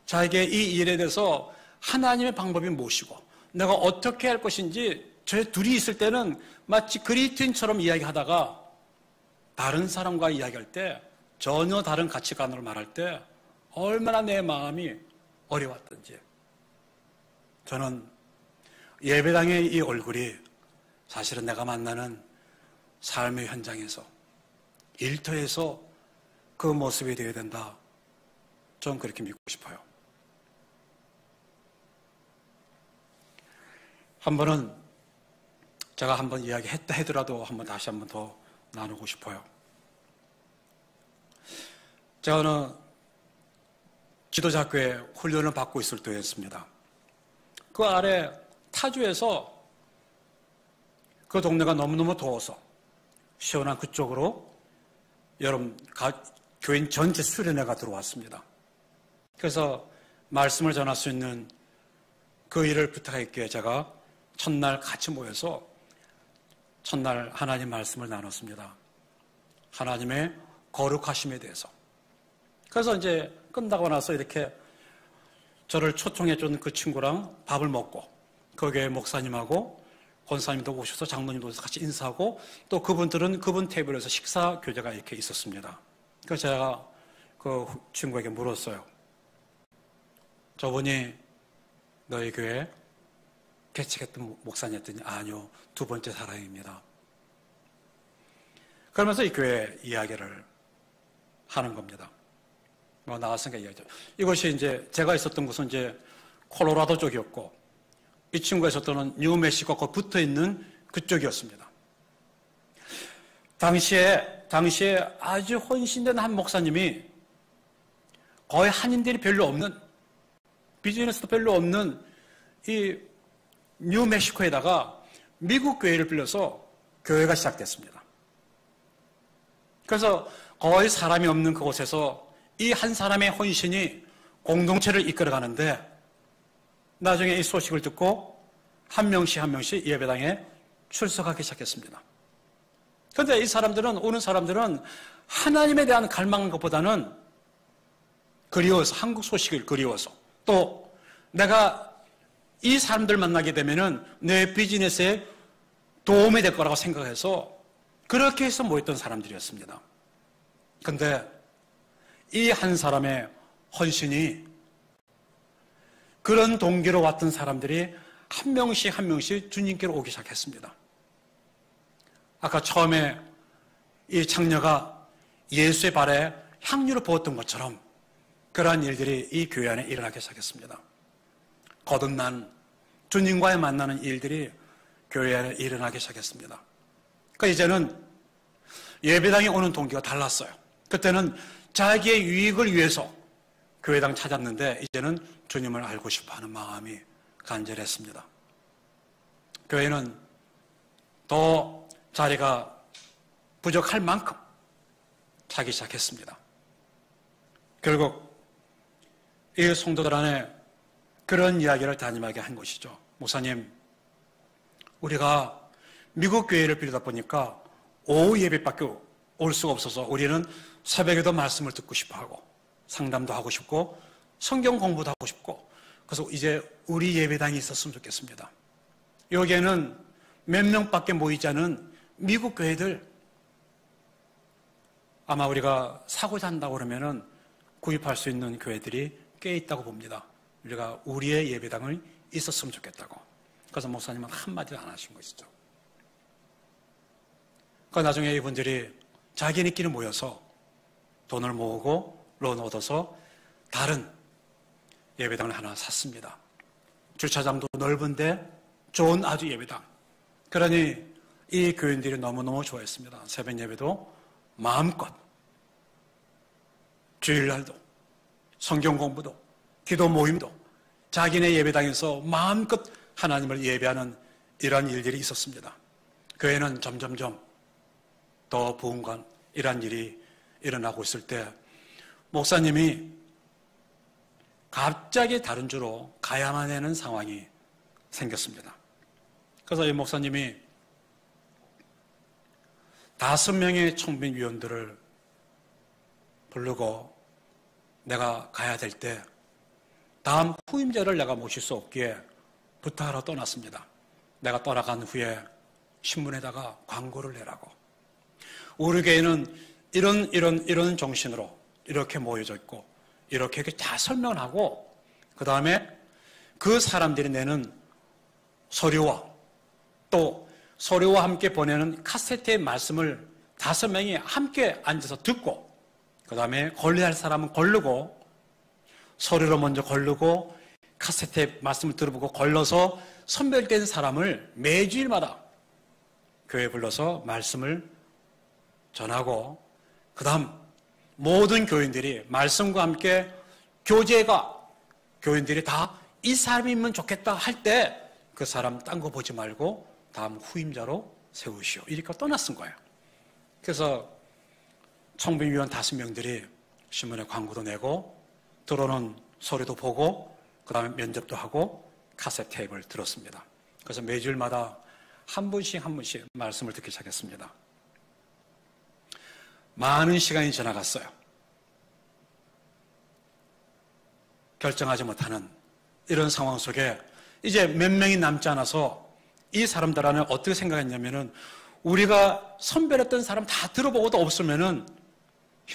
자기의 이 일에 대해서 하나님의 방법이 무엇이고 내가 어떻게 할 것인지 저 둘이 있을 때는 마치 그리스도인처럼 이야기하다가 다른 사람과 이야기할 때 전혀 다른 가치관으로 말할 때 얼마나 내 마음이 어려웠던지. 저는 예배당의 이 얼굴이 사실은 내가 만나는 삶의 현장에서 일터에서 그 모습이 되어야 된다. 전 그렇게 믿고 싶어요. 한 번은 제가 한번 이야기했다 하더라도 한번 다시 한번 더 나누고 싶어요. 제가 어느 지도자교회 훈련을 받고 있을 때였습니다. 그 아래 타주에서 그 동네가 너무너무 더워서 시원한 그쪽으로 여러분 교인 전체 수련회가 들어왔습니다. 그래서 말씀을 전할 수 있는 그 일을 부탁했기에 제가 첫날 같이 모여서 첫날 하나님 말씀을 나눴습니다. 하나님의 거룩하심에 대해서. 그래서 이제 끝나고 나서 이렇게 저를 초청해준 그 친구랑 밥을 먹고 거기에 목사님하고 권사님도 오셔서 장로님도 오셔서 같이 인사하고 또 그분들은 그분 테이블에서 식사 교제가 이렇게 있었습니다. 그래서 제가 그 친구에게 물었어요. 저분이 너희 교회 개척했던 목사님이었더니 아니요, 두 번째 사람입니다. 그러면서 이 교회 이야기를 하는 겁니다. 뭐 나왔으니까 이야기죠. 이것이 이제 제가 있었던 곳은 이제 콜로라도 쪽이었고 이 친구가 있었던 뉴멕시코가 붙어 있는 그쪽이었습니다. 당시에 아주 헌신된 한 목사님이 거의 한인들이 별로 없는, 비즈니스도 별로 없는 이 뉴멕시코에다가 미국 교회를 빌려서 교회가 시작됐습니다. 그래서 거의 사람이 없는 그곳에서 이 한 사람의 헌신이 공동체를 이끌어가는데 나중에 이 소식을 듣고 한 명씩 예배당에 출석하기 시작했습니다. 그런데 이 사람들은, 오는 사람들은 하나님에 대한 갈망한 것보다는 그리워서, 한국 소식을 그리워서, 또 내가 이 사람들 만나게 되면은 내 비즈니스에 도움이 될 거라고 생각해서 그렇게 해서 모였던 사람들이었습니다. 그런데 이 한 사람의 헌신이 그런 동기로 왔던 사람들이 한 명씩 주님께로 오기 시작했습니다. 아까 처음에 이 창녀가 예수의 발에 향유를 부었던 것처럼 그러한 일들이 이 교회 안에 일어나기 시작했습니다. 거듭난 주님과의 만나는 일들이 교회 안에 일어나기 시작했습니다. 그러니까 이제는 예배당에 오는 동기가 달랐어요. 그때는 자기의 유익을 위해서 교회당 찾았는데 이제는 주님을 알고 싶어하는 마음이 간절했습니다. 교회는 더 자리가 부족할 만큼 차기 시작했습니다. 결국 이 성도들 안에 그런 이야기를 담임하게 한 것이죠. 목사님, 우리가 미국 교회를 빌리다 보니까 오후 예배밖에 올 수가 없어서 우리는 새벽에도 말씀을 듣고 싶어하고 상담도 하고 싶고 성경 공부도 하고 싶고 그래서 이제 우리 예배당이 있었으면 좋겠습니다. 여기에는 몇 명밖에 모이지 않은 미국 교회들 아마 우리가 사고자 한다고 그러면은 구입할 수 있는 교회들이 꽤 있다고 봅니다. 우리가 우리의 예배당을 있었으면 좋겠다고. 그래서 목사님은 한마디도 안 하신 것이죠. 그러니까 나중에 이분들이 자기네끼리 모여서 돈을 모으고 론 얻어서 다른 예배당을 하나 샀습니다. 주차장도 넓은데 좋은 아주 예배당. 그러니 이 교인들이 너무너무 좋아했습니다. 새벽 예배도 마음껏, 주일날도, 성경 공부도, 기도 모임도 자기네 예배당에서 마음껏 하나님을 예배하는 이러한 일들이 있었습니다. 교회는 점점점 더 부흥관 이러한 일이 일어나고 있을 때 목사님이 갑자기 다른 주로 가야만 하는 상황이 생겼습니다. 그래서 이 목사님이 5명의 청빙위원들을 부르고 내가 가야 될 때 다음 후임자를 내가 모실 수 없기에 부탁하러 떠났습니다. 내가 떠나간 후에 신문에다가 광고를 내라고. 우리 교회는 이런 정신으로 이렇게 모여져 있고 이렇게 다 설명을 하고 그 다음에 그 사람들이 내는 서류와 또 서류와 함께 보내는 카세트의 말씀을 5명이 함께 앉아서 듣고 그 다음에 걸려야 할 사람은 걸르고 서류로 먼저 걸르고 카세트의 말씀을 들어보고 걸러서 선별된 사람을 매주일마다 교회에 불러서 말씀을 전하고 그 다음 모든 교인들이 말씀과 함께 교제가 교인들이 다 이 사람이면 좋겠다 할 때 그 사람 딴 거 보지 말고 다음 후임자로 세우시오. 이렇게 떠났은 거예요. 그래서 청빙위원 5명들이 신문에 광고도 내고 들어오는 서류도 보고 그 다음에 면접도 하고 카세트 테이프를 들었습니다. 그래서 매주일마다 한 분씩 말씀을 듣기 시작했습니다. 많은 시간이 지나갔어요. 결정하지 못하는 이런 상황 속에 이제 몇 명이 남지 않아서 이 사람들 안에 어떻게 생각했냐면은 우리가 선별했던 사람 다 들어보고도 없으면은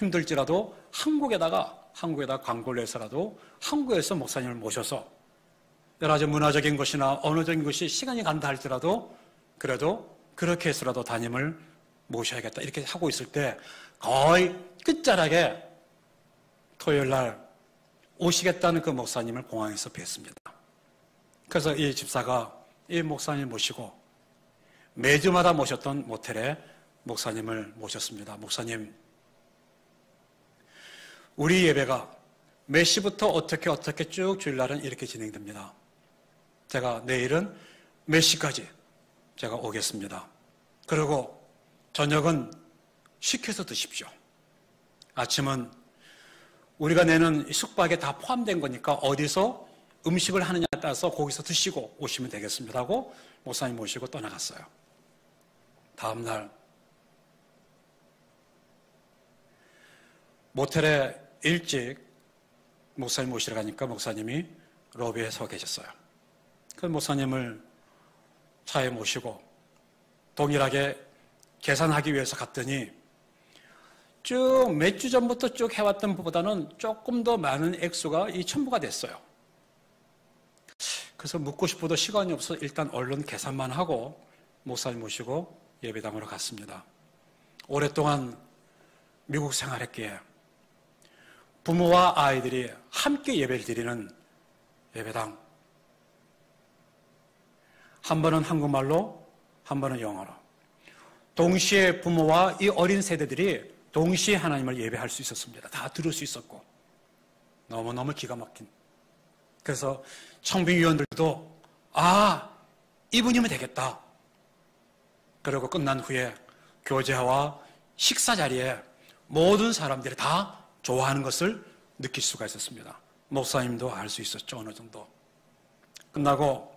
힘들지라도 한국에다가 광고를 내서라도 한국에서 목사님을 모셔서 여러 가지 문화적인 것이나 언어적인 것이 시간이 간다 할지라도 그래도 그렇게 해서라도 담임을 모셔야겠다 이렇게 하고 있을 때 거의 끝자락에 토요일 날 오시겠다는 그 목사님을 공항에서 뵀습니다. 그래서 이 집사가 이 목사님 모시고 매주마다 모셨던 모텔에 목사님을 모셨습니다. 목사님, 우리 예배가 몇 시부터 어떻게 쭉 주일날은 이렇게 진행됩니다. 제가 내일은 몇 시까지 제가 오겠습니다. 그리고 저녁은 시켜서 드십시오. 아침은 우리가 내는 숙박에 다 포함된 거니까 어디서 음식을 하느냐에 따라서 거기서 드시고 오시면 되겠습니다 하고 목사님 모시고 떠나갔어요. 다음날 모텔에 일찍 목사님 모시러 가니까 목사님이 로비에 서 계셨어요. 그 목사님을 차에 모시고 동일하게 계산하기 위해서 갔더니 쭉 몇 주 전부터 쭉 해왔던 것보다는 조금 더 많은 액수가 첨부가 됐어요. 그래서 묻고 싶어도 시간이 없어서 일단 얼른 계산만 하고 목사님 모시고 예배당으로 갔습니다. 오랫동안 미국 생활했기에 부모와 아이들이 함께 예배를 드리는 예배당. 한 번은 한국말로, 한 번은 영어로. 동시에 부모와 이 어린 세대들이 동시에 하나님을 예배할 수 있었습니다. 다 들을 수 있었고 너무너무 기가 막힌. 그래서 청빙위원들도 이분이면 되겠다. 그리고 끝난 후에 교제와 식사 자리에 모든 사람들이 다 좋아하는 것을 느낄 수가 있었습니다. 목사님도 알 수 있었죠. 어느 정도. 끝나고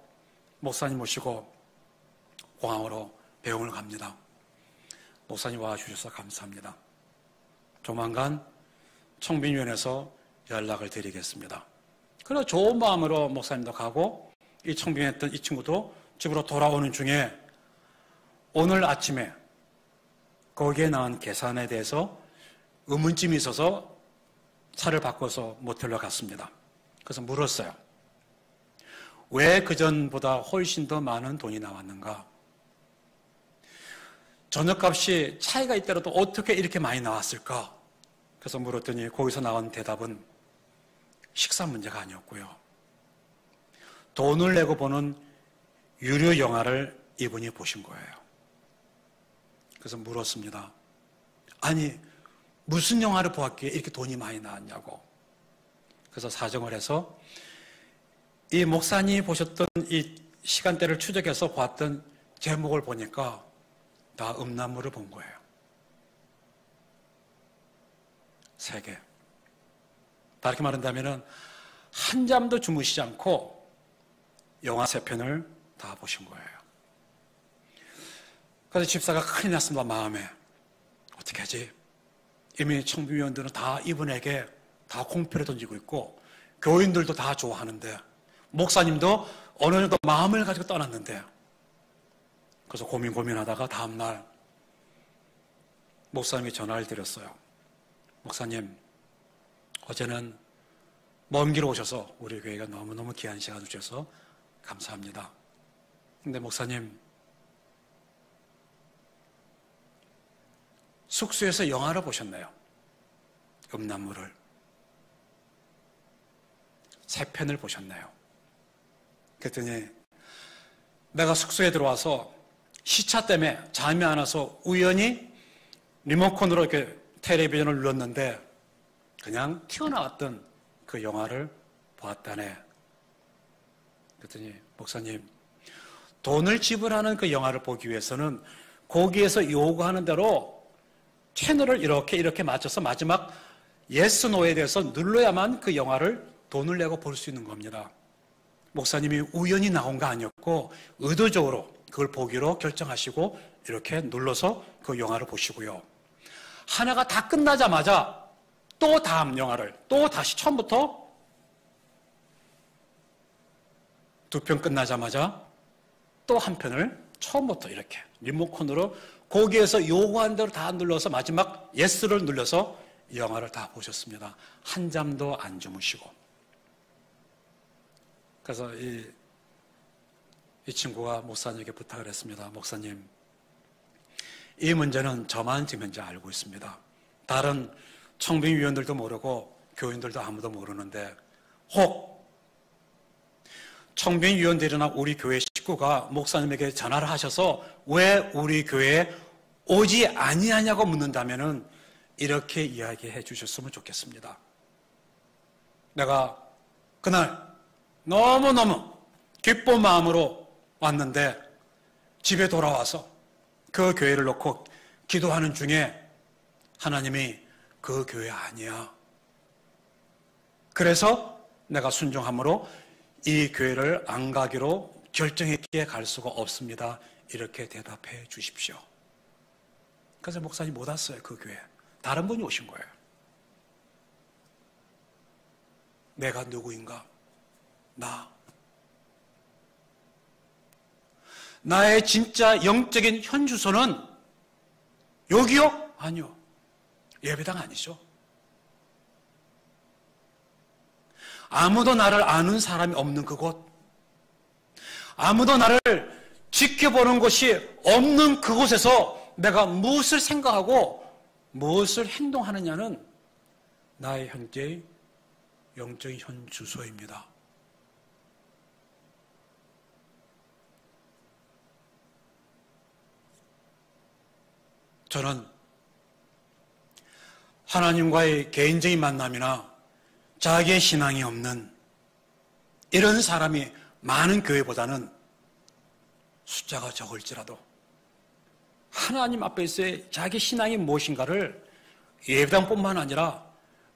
목사님 모시고 공항으로 배웅을 갑니다. 목사님 와주셔서 감사합니다. 조만간 청빙위원회에서 연락을 드리겠습니다. 그래서 좋은 마음으로 목사님도 가고 이 청빙했던 이 친구도 집으로 돌아오는 중에 오늘 아침에 거기에 나온 계산에 대해서 의문점이 있어서 차를 바꿔서 모텔로 갔습니다. 그래서 물었어요. 왜 그전보다 훨씬 더 많은 돈이 나왔는가? 저녁값이 차이가 있더라도 어떻게 이렇게 많이 나왔을까? 그래서 물었더니 거기서 나온 대답은 식사 문제가 아니었고요. 돈을 내고 보는 유료 영화를 이분이 보신 거예요. 그래서 물었습니다. 아니, 무슨 영화를 보았기에 이렇게 돈이 많이 나왔냐고. 그래서 사정을 해서 이 목사님이 보셨던 이 시간대를 추적해서 봤던 제목을 보니까 다 음란물을 본 거예요. 3개. 다르게 말한다면 한 잠도 주무시지 않고 영화 3편을 다 보신 거예요. 그래서 집사가 큰일 났습니다. 마음에. 어떻게 하지? 이미 청빙위원들은 다 이분에게 다 공표를 던지고 있고 교인들도 다 좋아하는데 목사님도 어느 정도 마음을 가지고 떠났는데 그래서 고민하다가 다음날 목사님이 전화를 드렸어요. 목사님, 어제는 먼 길 오셔서 우리 교회가 너무너무 귀한 시간 주셔서 감사합니다. 근데 목사님, 숙소에서 영화를 보셨네요. 음란물을. 3편을 보셨네요. 그랬더니 내가 숙소에 들어와서 시차 때문에 잠이 안 와서 우연히 리모컨으로 이렇게 텔레비전을 눌렀는데 그냥 튀어나왔던 그 영화를 보았다네. 그랬더니 목사님, 돈을 지불하는 그 영화를 보기 위해서는 거기에서 요구하는 대로 채널을 이렇게 맞춰서 마지막 yes, no에 대해서 눌러야만 그 영화를 돈을 내고 볼 수 있는 겁니다. 목사님이 우연히 나온 거 아니었고 의도적으로 그걸 보기로 결정하시고 이렇게 눌러서 그 영화를 보시고요. 하나가 다 끝나자마자 또 다음 영화를 또 다시 처음부터 2편 끝나자마자 또 한 편을 처음부터 이렇게 리모컨으로 거기에서 요구한 대로 다 눌러서 마지막 예스를 눌러서 영화를 다 보셨습니다. 한 잠도 안 주무시고. 그래서 이 친구가 목사님에게 부탁을 했습니다. 목사님, 이 문제는 저만 지금 현재 알고 있습니다. 다른 청빙위원들도 모르고 교인들도 아무도 모르는데 혹 청빙위원들이나 우리 교회 식구가 목사님에게 전화를 하셔서 왜 우리 교회에 오지 아니하냐고 묻는다면은 이렇게 이야기해 주셨으면 좋겠습니다. 내가 그날 너무너무 기쁜 마음으로 왔는데 집에 돌아와서 그 교회를 놓고 기도하는 중에 하나님이 그 교회 아니야. 그래서 내가 순종함으로 이 교회를 안 가기로 결정했기에 갈 수가 없습니다. 이렇게 대답해 주십시오. 그래서 목사님 못 왔어요. 그 교회. 다른 분이 오신 거예요. 내가 누구인가? 나의 진짜 영적인 현주소는 여기요? 아니요. 예배당 아니죠. 아무도 나를 아는 사람이 없는 그곳, 아무도 나를 지켜보는 곳이 없는 그곳에서 내가 무엇을 생각하고 무엇을 행동하느냐는 나의 현재의 영적인 현주소입니다. 저는 하나님과의 개인적인 만남이나 자기의 신앙이 없는 이런 사람이 많은 교회보다는 숫자가 적을지라도 하나님 앞에서의 자기 신앙이 무엇인가를 예배당뿐만 아니라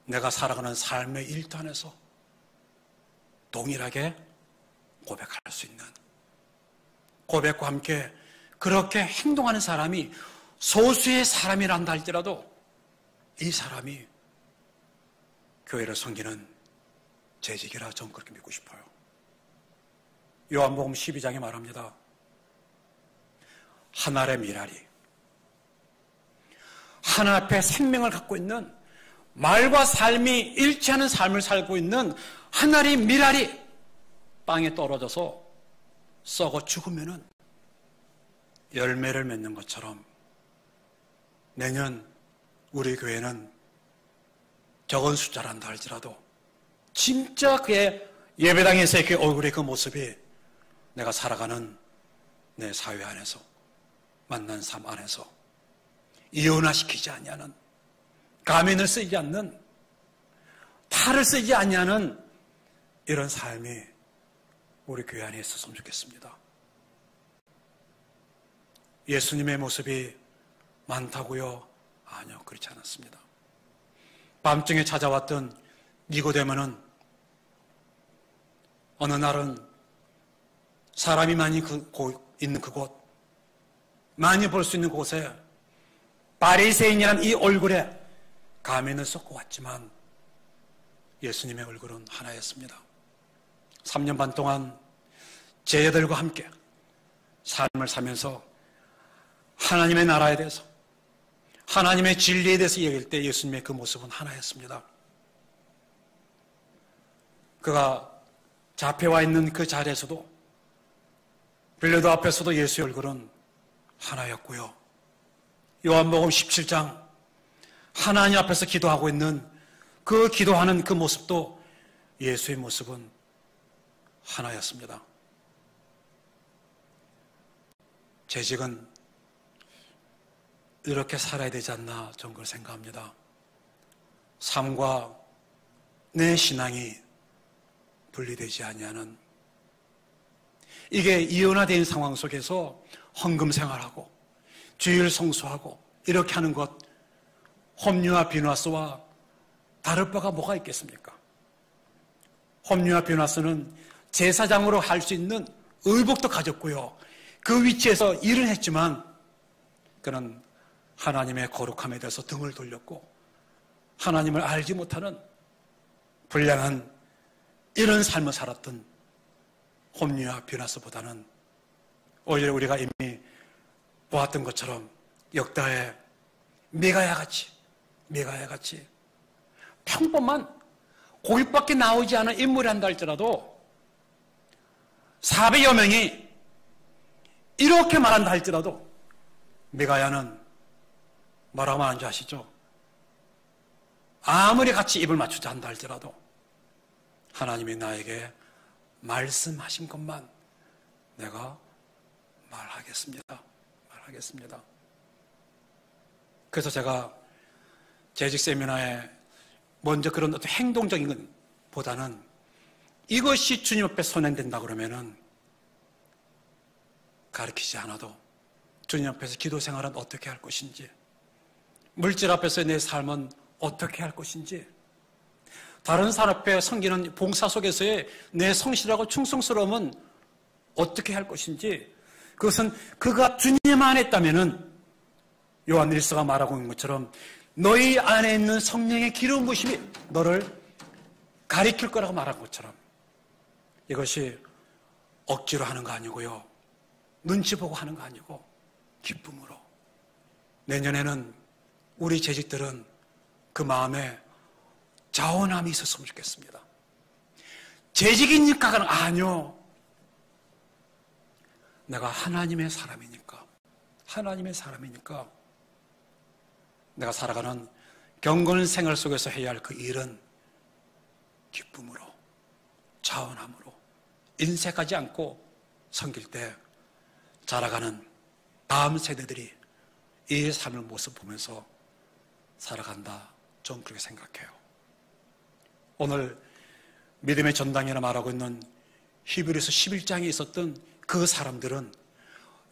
내가 살아가는 삶의 일단에서 동일하게 고백할 수 있는, 고백과 함께 그렇게 행동하는 사람이 소수의 사람이란다 할지라도 이 사람이 교회를 섬기는 재직이라 저는 그렇게 믿고 싶어요. 요한복음 12장에 말합니다. 한 알의 미랄이, 하나 앞에 생명을 갖고 있는, 말과 삶이 일치하는 삶을 살고 있는 한 알의 미랄이 땅에 떨어져서 썩어 죽으면은 열매를 맺는 것처럼 내년 우리 교회는 적은 숫자란다 할지라도 진짜 그의 예배당에서의 그 얼굴의 그 모습이 내가 살아가는 내 사회 안에서, 만난 삶 안에서 이혼화시키지 아니하는, 가면을 쓰지 않는, 탈을 쓰지 아니하는 이런 삶이 우리 교회 안에 있었으면 좋겠습니다. 예수님의 모습이 많다고요? 아니요, 그렇지 않았습니다. 밤중에 찾아왔던 니고데모는 어느 날은 사람이 많이 있는 그곳, 많이 볼 수 있는 곳에 바리새인이라는 이 얼굴에 가면을 쏟고 왔지만 예수님의 얼굴은 하나였습니다. 3년 반 동안 제자들과 함께 삶을 살면서 하나님의 나라에 대해서, 하나님의 진리에 대해서 얘기할 때 예수님의 그 모습은 하나였습니다. 그가 잡혀와 있는 그 자리에서도, 빌라도 앞에서도 예수의 얼굴은 하나였고요. 요한복음 17장 하나님 앞에서 기도하고 있는 그 기도하는 그 모습도 예수의 모습은 하나였습니다. 재직은 이렇게 살아야 되지 않나 저는 그걸 생각합니다. 삶과 내 신앙이 분리되지 아니하는, 이게 이혼화된 상황 속에서 헌금 생활하고 주일 성수하고 이렇게 하는 것, 홈리와 비누아스와 다를 바가 뭐가 있겠습니까? 홈리와 비누아스는 제사장으로 할 수 있는 의복도 가졌고요, 그 위치에서 일을 했지만 그는 하나님의 거룩함에 대해서 등을 돌렸고 하나님을 알지 못하는 불량한 이런 삶을 살았던 홈리와 비누아스보다는 오히려 우리가 이미 보았던 것처럼 역다의 메가야같이 평범한 고깃밖에 나오지 않은 인물이 한다 할지라도 400여 명이 이렇게 말한다 할지라도 미가야는 뭐라고 말하는지 아시죠? 아무리 같이 입을 맞추자 한다 할지라도 하나님이 나에게 말씀하신 것만 내가 말하겠습니다. 그래서 제가 재직 세미나에 먼저 그런 어떤 행동적인 것보다는 이것이 주님 앞에 선행된다 그러면은 가르치지 않아도 주님 앞에서 기도 생활은 어떻게 할 것인지, 물질 앞에서 내 삶은 어떻게 할 것인지, 다른 사람 앞에 섬기는 봉사 속에서의 내 성실하고 충성스러움은 어떻게 할 것인지, 그것은 그가 주님 안에 있다면은 요한 1서가 말하고 있는 것처럼 너희 안에 있는 성령의 기름 부심이 너를 가리킬 거라고 말한 것처럼 이것이 억지로 하는 거 아니고요, 눈치 보고 하는 거 아니고 기쁨으로. 내년에는 우리 재직들은 그 마음에 자원함이 있었으면 좋겠습니다. 재직이니까가 아니요, 내가 하나님의 사람이니까 내가 살아가는 경건 생활 속에서 해야 할 그 일은 기쁨으로, 자원함으로, 인색하지 않고 섬길 때 자라가는 다음 세대들이 이 삶의 모습 보면서 살아간다, 좀 그렇게 생각해요. 오늘 믿음의 전당이라 말하고 있는 히브리서 11장에 있었던 그 사람들은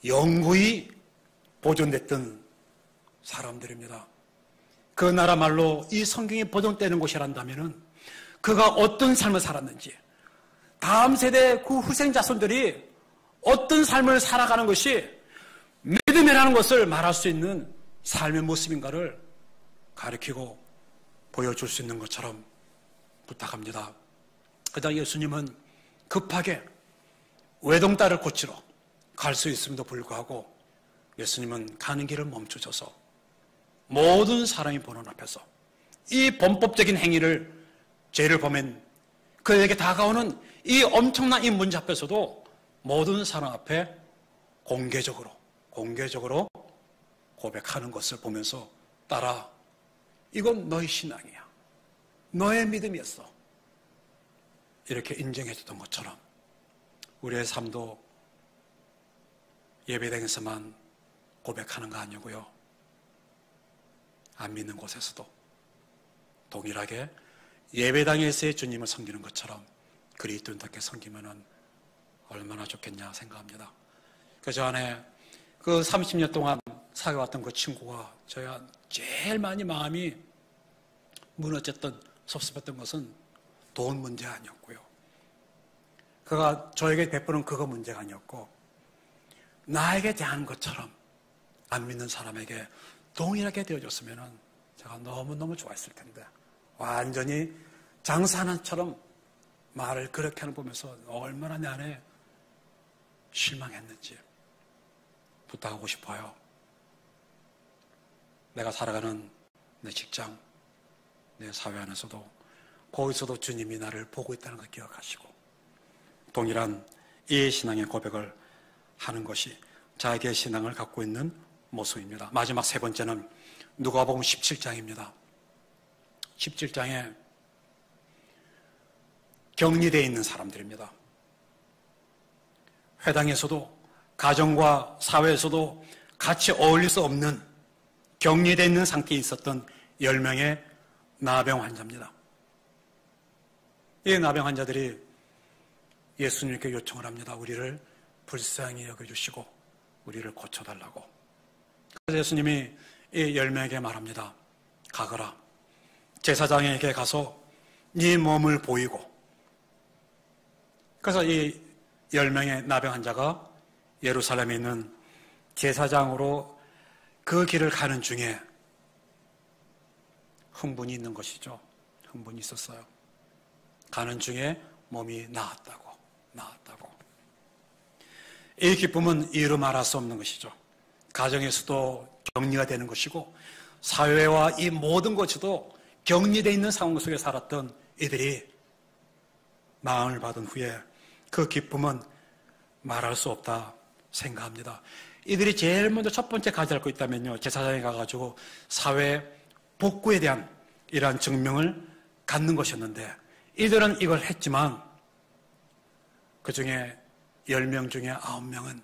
영구히 보존됐던 사람들입니다. 그 나라 말로 이 성경이 보존되는 곳이란다면 그가 어떤 삶을 살았는지, 다음 세대 그 후생 자손들이 어떤 삶을 살아가는 것이 믿음이라는 것을 말할 수 있는 삶의 모습인가를 가르치고 보여줄 수 있는 것처럼 부탁합니다. 그러다 예수님은 급하게 외동딸을 고치러 갈 수 있음에도 불구하고 예수님은 가는 길을 멈춰줘서 모든 사람이 보는 앞에서 이 범법적인 행위를, 죄를 범한 그에게 다가오는 이 엄청난 이 문제 앞에서도 모든 사람 앞에 공개적으로 고백하는 것을 보면서 따라, 이건 너의 신앙이야, 너의 믿음이었어, 이렇게 인정해 주던 것처럼 우리의 삶도 예배당에서만 고백하는 거 아니고요, 안 믿는 곳에서도 동일하게 예배당에서의 주님을 섬기는 것처럼 그리스도인답게 섬기면 얼마나 좋겠냐 생각합니다. 저 안에 그 30년 동안 사귀어왔던 그 친구가 저야 제일 많이 마음이 무너졌던, 섭섭했던 것은 돈 문제 아니었고요, 그가 저에게 베푸는 그거 문제가 아니었고, 나에게 대한 것처럼 안 믿는 사람에게 동일하게 되어줬으면 제가 너무너무 좋아했을 텐데, 완전히 장사난처럼 말을 그렇게 하는 보면서 얼마나 내 안에 실망했는지 부탁하고 싶어요. 내가 살아가는 내 직장, 내 사회 안에서도 거기서도 주님이 나를 보고 있다는 걸 기억하시고 동일한 이 신앙의 고백을 하는 것이 자기의 신앙을 갖고 있는 모습입니다. 마지막 세 번째는 누가복음 17장입니다. 17장에 격리되어 있는 사람들입니다. 회당에서도 가정과 사회에서도 같이 어울릴 수 없는 격리되어 있는 상태에 있었던 10명의 나병 환자입니다. 이 나병 환자들이 예수님께 요청을 합니다. 우리를 불쌍히 여겨주시고 우리를 고쳐달라고. 그래서 예수님이 이 10명에게 말합니다. 가거라. 제사장에게 가서 네 몸을 보이고. 그래서 이 10명의 나병 환자가 예루살렘에 있는 제사장으로 그 길을 가는 중에 흥분이 있는 것이죠. 흥분이 있었어요. 가는 중에 몸이 나았다고. 이 기쁨은 이루 말할 수 없는 것이죠. 가정에서도 격리가 되는 것이고 사회와 이 모든 것에도 격리되어 있는 상황 속에 살았던 이들이 마음을 받은 후에 그 기쁨은 말할 수 없다 생각합니다. 이들이 제일 먼저 첫 번째 가져야 할 거 있다면요, 제사장에 가가지고 사회 복구에 대한 이러한 증명을 갖는 것이었는데, 이들은 이걸 했지만 그 중에 10명 중에 9명은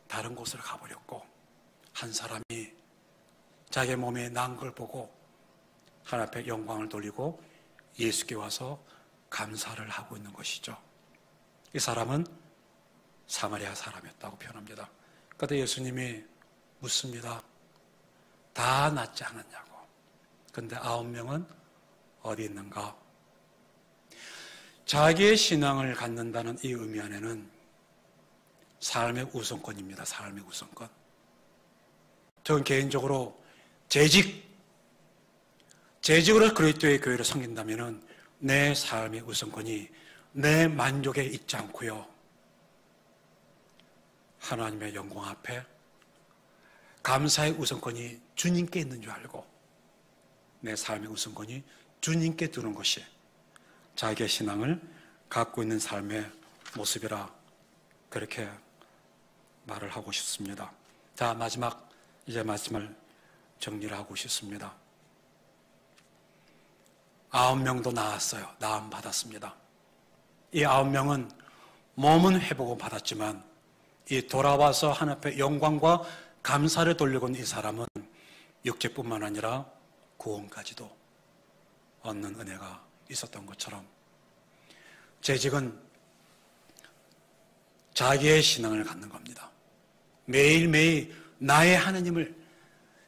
다른 곳으로 가버렸고, 한 사람이 자기 몸에 난 걸 보고 하나님 앞에 영광을 돌리고 예수께 와서 감사를 하고 있는 것이죠. 이 사람은 사마리아 사람이었다고 표현합니다. 그때 예수님이 묻습니다. 다 낫지 않았냐고. 근데 9명은 어디 있는가? 자기의 신앙을 갖는다는 이 의미 안에는 삶의 우선권입니다. 삶의 우선권. 저는 개인적으로 재직으로 그리스도의 교회를 섬긴다면 내 삶의 우선권이 내 만족에 있지 않고요, 하나님의 영광 앞에 감사의 우선권이 주님께 있는 줄 알고 내 삶의 우선권이 주님께 두는 것이 자기의 신앙을 갖고 있는 삶의 모습이라, 그렇게 말을 하고 싶습니다. 자, 이제 말씀을 정리를 하고 싶습니다. 9명도 나았어요. 나음 받았습니다. 이 9명은 몸은 회복을 받았지만 이 돌아와서 하나님 앞에 영광과 감사를 돌리고 있는 이 사람은 육체뿐만 아니라 구원까지도 얻는 은혜가 있었던 것처럼, 재직은 자기의 신앙을 갖는 겁니다. 매일매일 나의 하나님을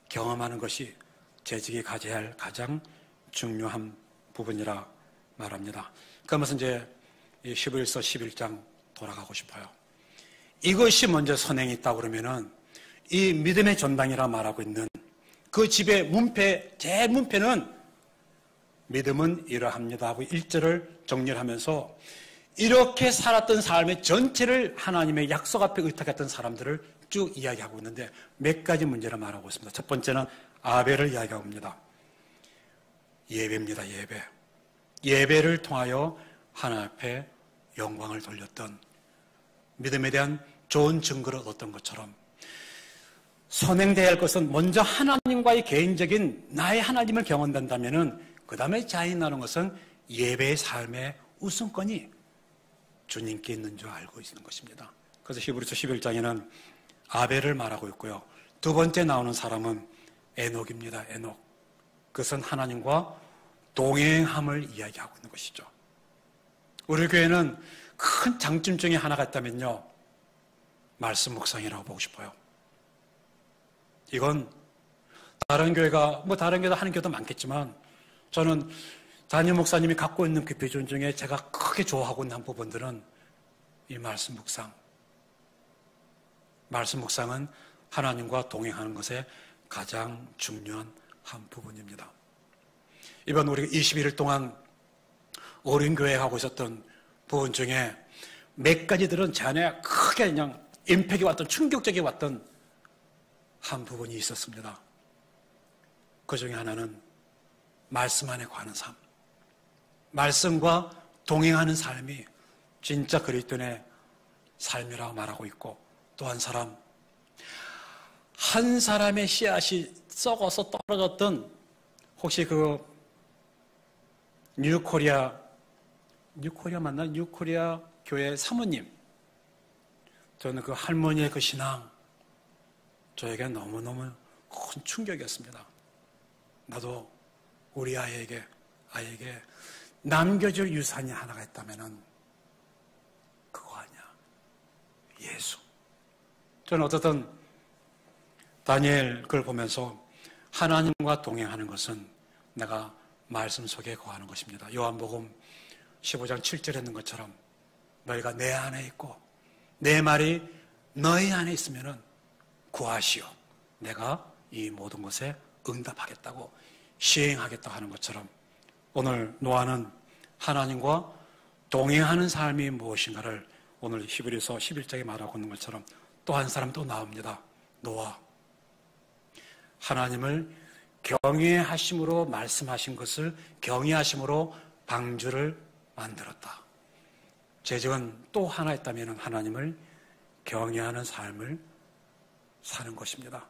경험하는 것이 재직이 가져야 할 가장 중요한 부분이라 말합니다. 그러면서 이제 11서 11장 돌아가고 싶어요. 이것이 먼저 선행이 있다고 그러면은 이 믿음의 전당이라 말하고 있는 그 집의 문패, 제 문패는 믿음은 이러합니다 하고 1절을 정리를 하면서 이렇게 살았던 삶의 전체를 하나님의 약속 앞에 의탁했던 사람들을 쭉 이야기하고 있는데 몇 가지 문제를 말하고 있습니다. 첫 번째는 아벨을 이야기하고 있습니다. 예배입니다. 예배를 통하여 하나님 앞에 영광을 돌렸던, 믿음에 대한 좋은 증거를 얻었던 것처럼 선행되어야 할 것은 먼저 하나님과의 개인적인 나의 하나님을 경험한다면 그 다음에 자인하는 것은 예배의 삶의 우선권이 주님께 있는 줄 알고 있는 것입니다. 그래서 히브리서 11장에는 아벨을 말하고 있고요. 두 번째 나오는 사람은 에녹입니다. 에녹. 그것은 하나님과 동행함을 이야기하고 있는 것이죠. 우리 교회는 큰 장점 중에 하나가 있다면요, 말씀 묵상이라고 보고 싶어요. 이건 다른 교회도 하는 교회도 많겠지만 저는 담임 목사님이 갖고 있는 그 비전 중에 제가 크게 좋아하고 있는 한 부분들은 이 말씀 묵상. 말씀 묵상은 하나님과 동행하는 것에 가장 중요한 한 부분입니다. 이번 우리가 21일 동안 어린교회 하고 있었던 부분 중에 몇 가지들은 제 안에 크게 그냥 임팩이 왔던, 충격적이 왔던 한 부분이 있었습니다. 그 중에 하나는 말씀 안에 관한 삶. 말씀과 동행하는 삶이 진짜 그리스도인의 삶이라고 말하고 있고, 또 한 사람의 씨앗이 썩어서 떨어졌던, 혹시 뉴코리아 교회 사모님, 저는 그 할머니의 그 신앙 저에게 너무너무 큰 충격이었습니다. 나도 우리 아이에게 남겨줄 유산이 하나가 있다면은 그거 아니야, 예수. 저는 어쨌든 다니엘 글 보면서 하나님과 동행하는 것은 내가 말씀 속에 거하는 것입니다. 요한복음 15장 7절에 있는 것처럼 너희가 내 안에 있고 내 말이 너희 안에 있으면은 구하시오. 내가 이 모든 것에 응답하겠다고, 시행하겠다고 하는 것처럼 오늘 노아는 하나님과 동행하는 삶이 무엇인가를 오늘 히브리서 11장에 말하고 있는 것처럼, 또 한 사람 또 나옵니다. 노아. 하나님을 경외하심으로 말씀하신 것을 경외하심으로 방주를 만들었다. 재직은 또 하나 있다면 하나님을 경외하는 삶을 사는 것입니다.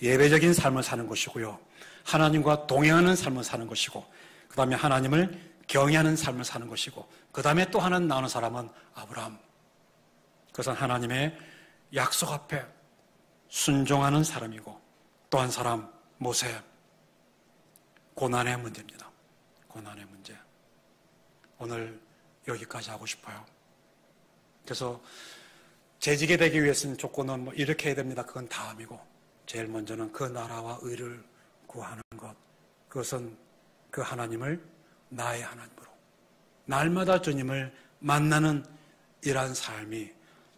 예배적인 삶을 사는 것이고요. 하나님과 동행하는 삶을 사는 것이고, 그 다음에 하나님을 경외하는 삶을 사는 것이고, 그 다음에 또 하나 나오는 사람은 아브라함. 그것은 하나님의 약속 앞에 순종하는 사람이고, 또 한 사람 모세. 고난의 문제입니다. 고난의 문제. 오늘 여기까지 하고 싶어요. 그래서 재직이 되기 위해서는 조건은 뭐 이렇게 해야 됩니다. 그건 다음이고, 제일 먼저는 그 나라와 의를 구하는 것. 그것은 그 하나님을 나의 하나님으로, 날마다 주님을 만나는 이러한 삶이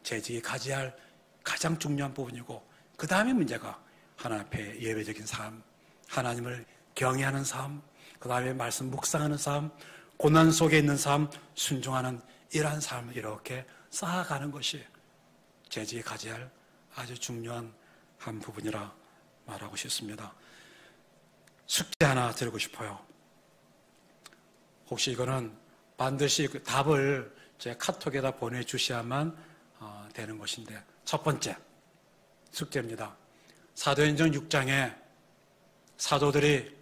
재직이 가져야 할 가장 중요한 부분이고, 그 다음에 문제가 하나님 앞에 예배적인 삶, 하나님을 경외하는 삶, 그 다음에 말씀 묵상하는 삶, 고난 속에 있는 삶, 순종하는 이러한 삶을 이렇게 쌓아가는 것이 재직이 가져야 할 아주 중요한 한 부분이라 말하고 싶습니다. 숙제 하나 드리고 싶어요. 혹시 이거는 반드시 그 답을 제 카톡에다 보내주셔야만 되는 것인데, 첫 번째 숙제입니다. 사도행전 6장에 사도들이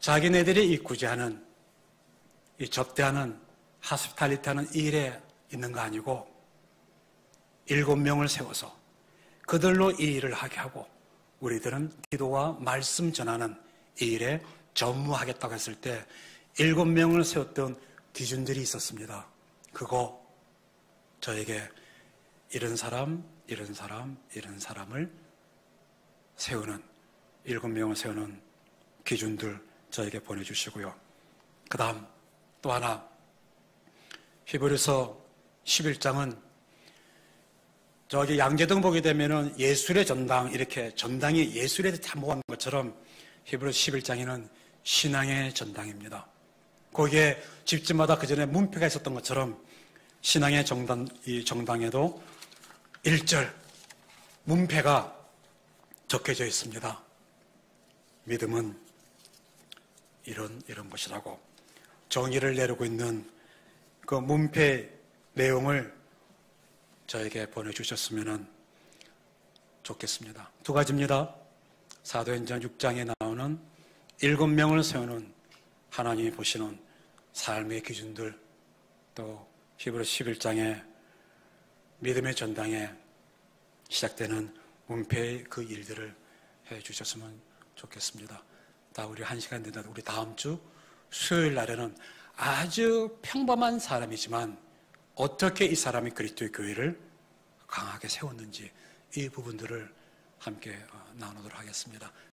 자기네들이 이 구제하는, 이 접대하는, 하스피탈리티하는 이 일에 있는 거 아니고 7명을 세워서 그들로 이 일을 하게 하고, 우리들은 기도와 말씀 전하는 이 일에 전무하겠다고 했을 때 7명을 세웠던 기준들이 있었습니다. 그거 저에게 이런 사람, 이런 사람, 이런 사람을 세우는, 7명을 세우는 기준들 저에게 보내주시고요. 그 다음 또 하나, 히브리서 11장은 저기 양재동 보게 되면은 예술의 전당, 이렇게 전당이 예술에 참모한 것처럼 히브리서 11장에는 신앙의 전당입니다. 거기에 집집마다 그 전에 문패가 있었던 것처럼 신앙의 이 정당에도 1절 문패가 적혀져 있습니다. 믿음은 이런 것이라고. 정의를 내리고 있는 그 문패 내용을 저에게 보내주셨으면 좋겠습니다. 두 가지입니다. 사도행전 6장에 나오는 7명을 세우는 하나님이 보시는 삶의 기준들, 또 히브리서 11장에 믿음의 전당에 시작되는 문패의 그 일들을 해주셨으면 좋겠습니다. 다 우리 1시간 된다. 우리 다음 주 수요일 날에는 아주 평범한 사람이지만 어떻게 이 사람이 그리스도의 교회를 강하게 세웠는지 이 부분들을 함께 나누도록 하겠습니다.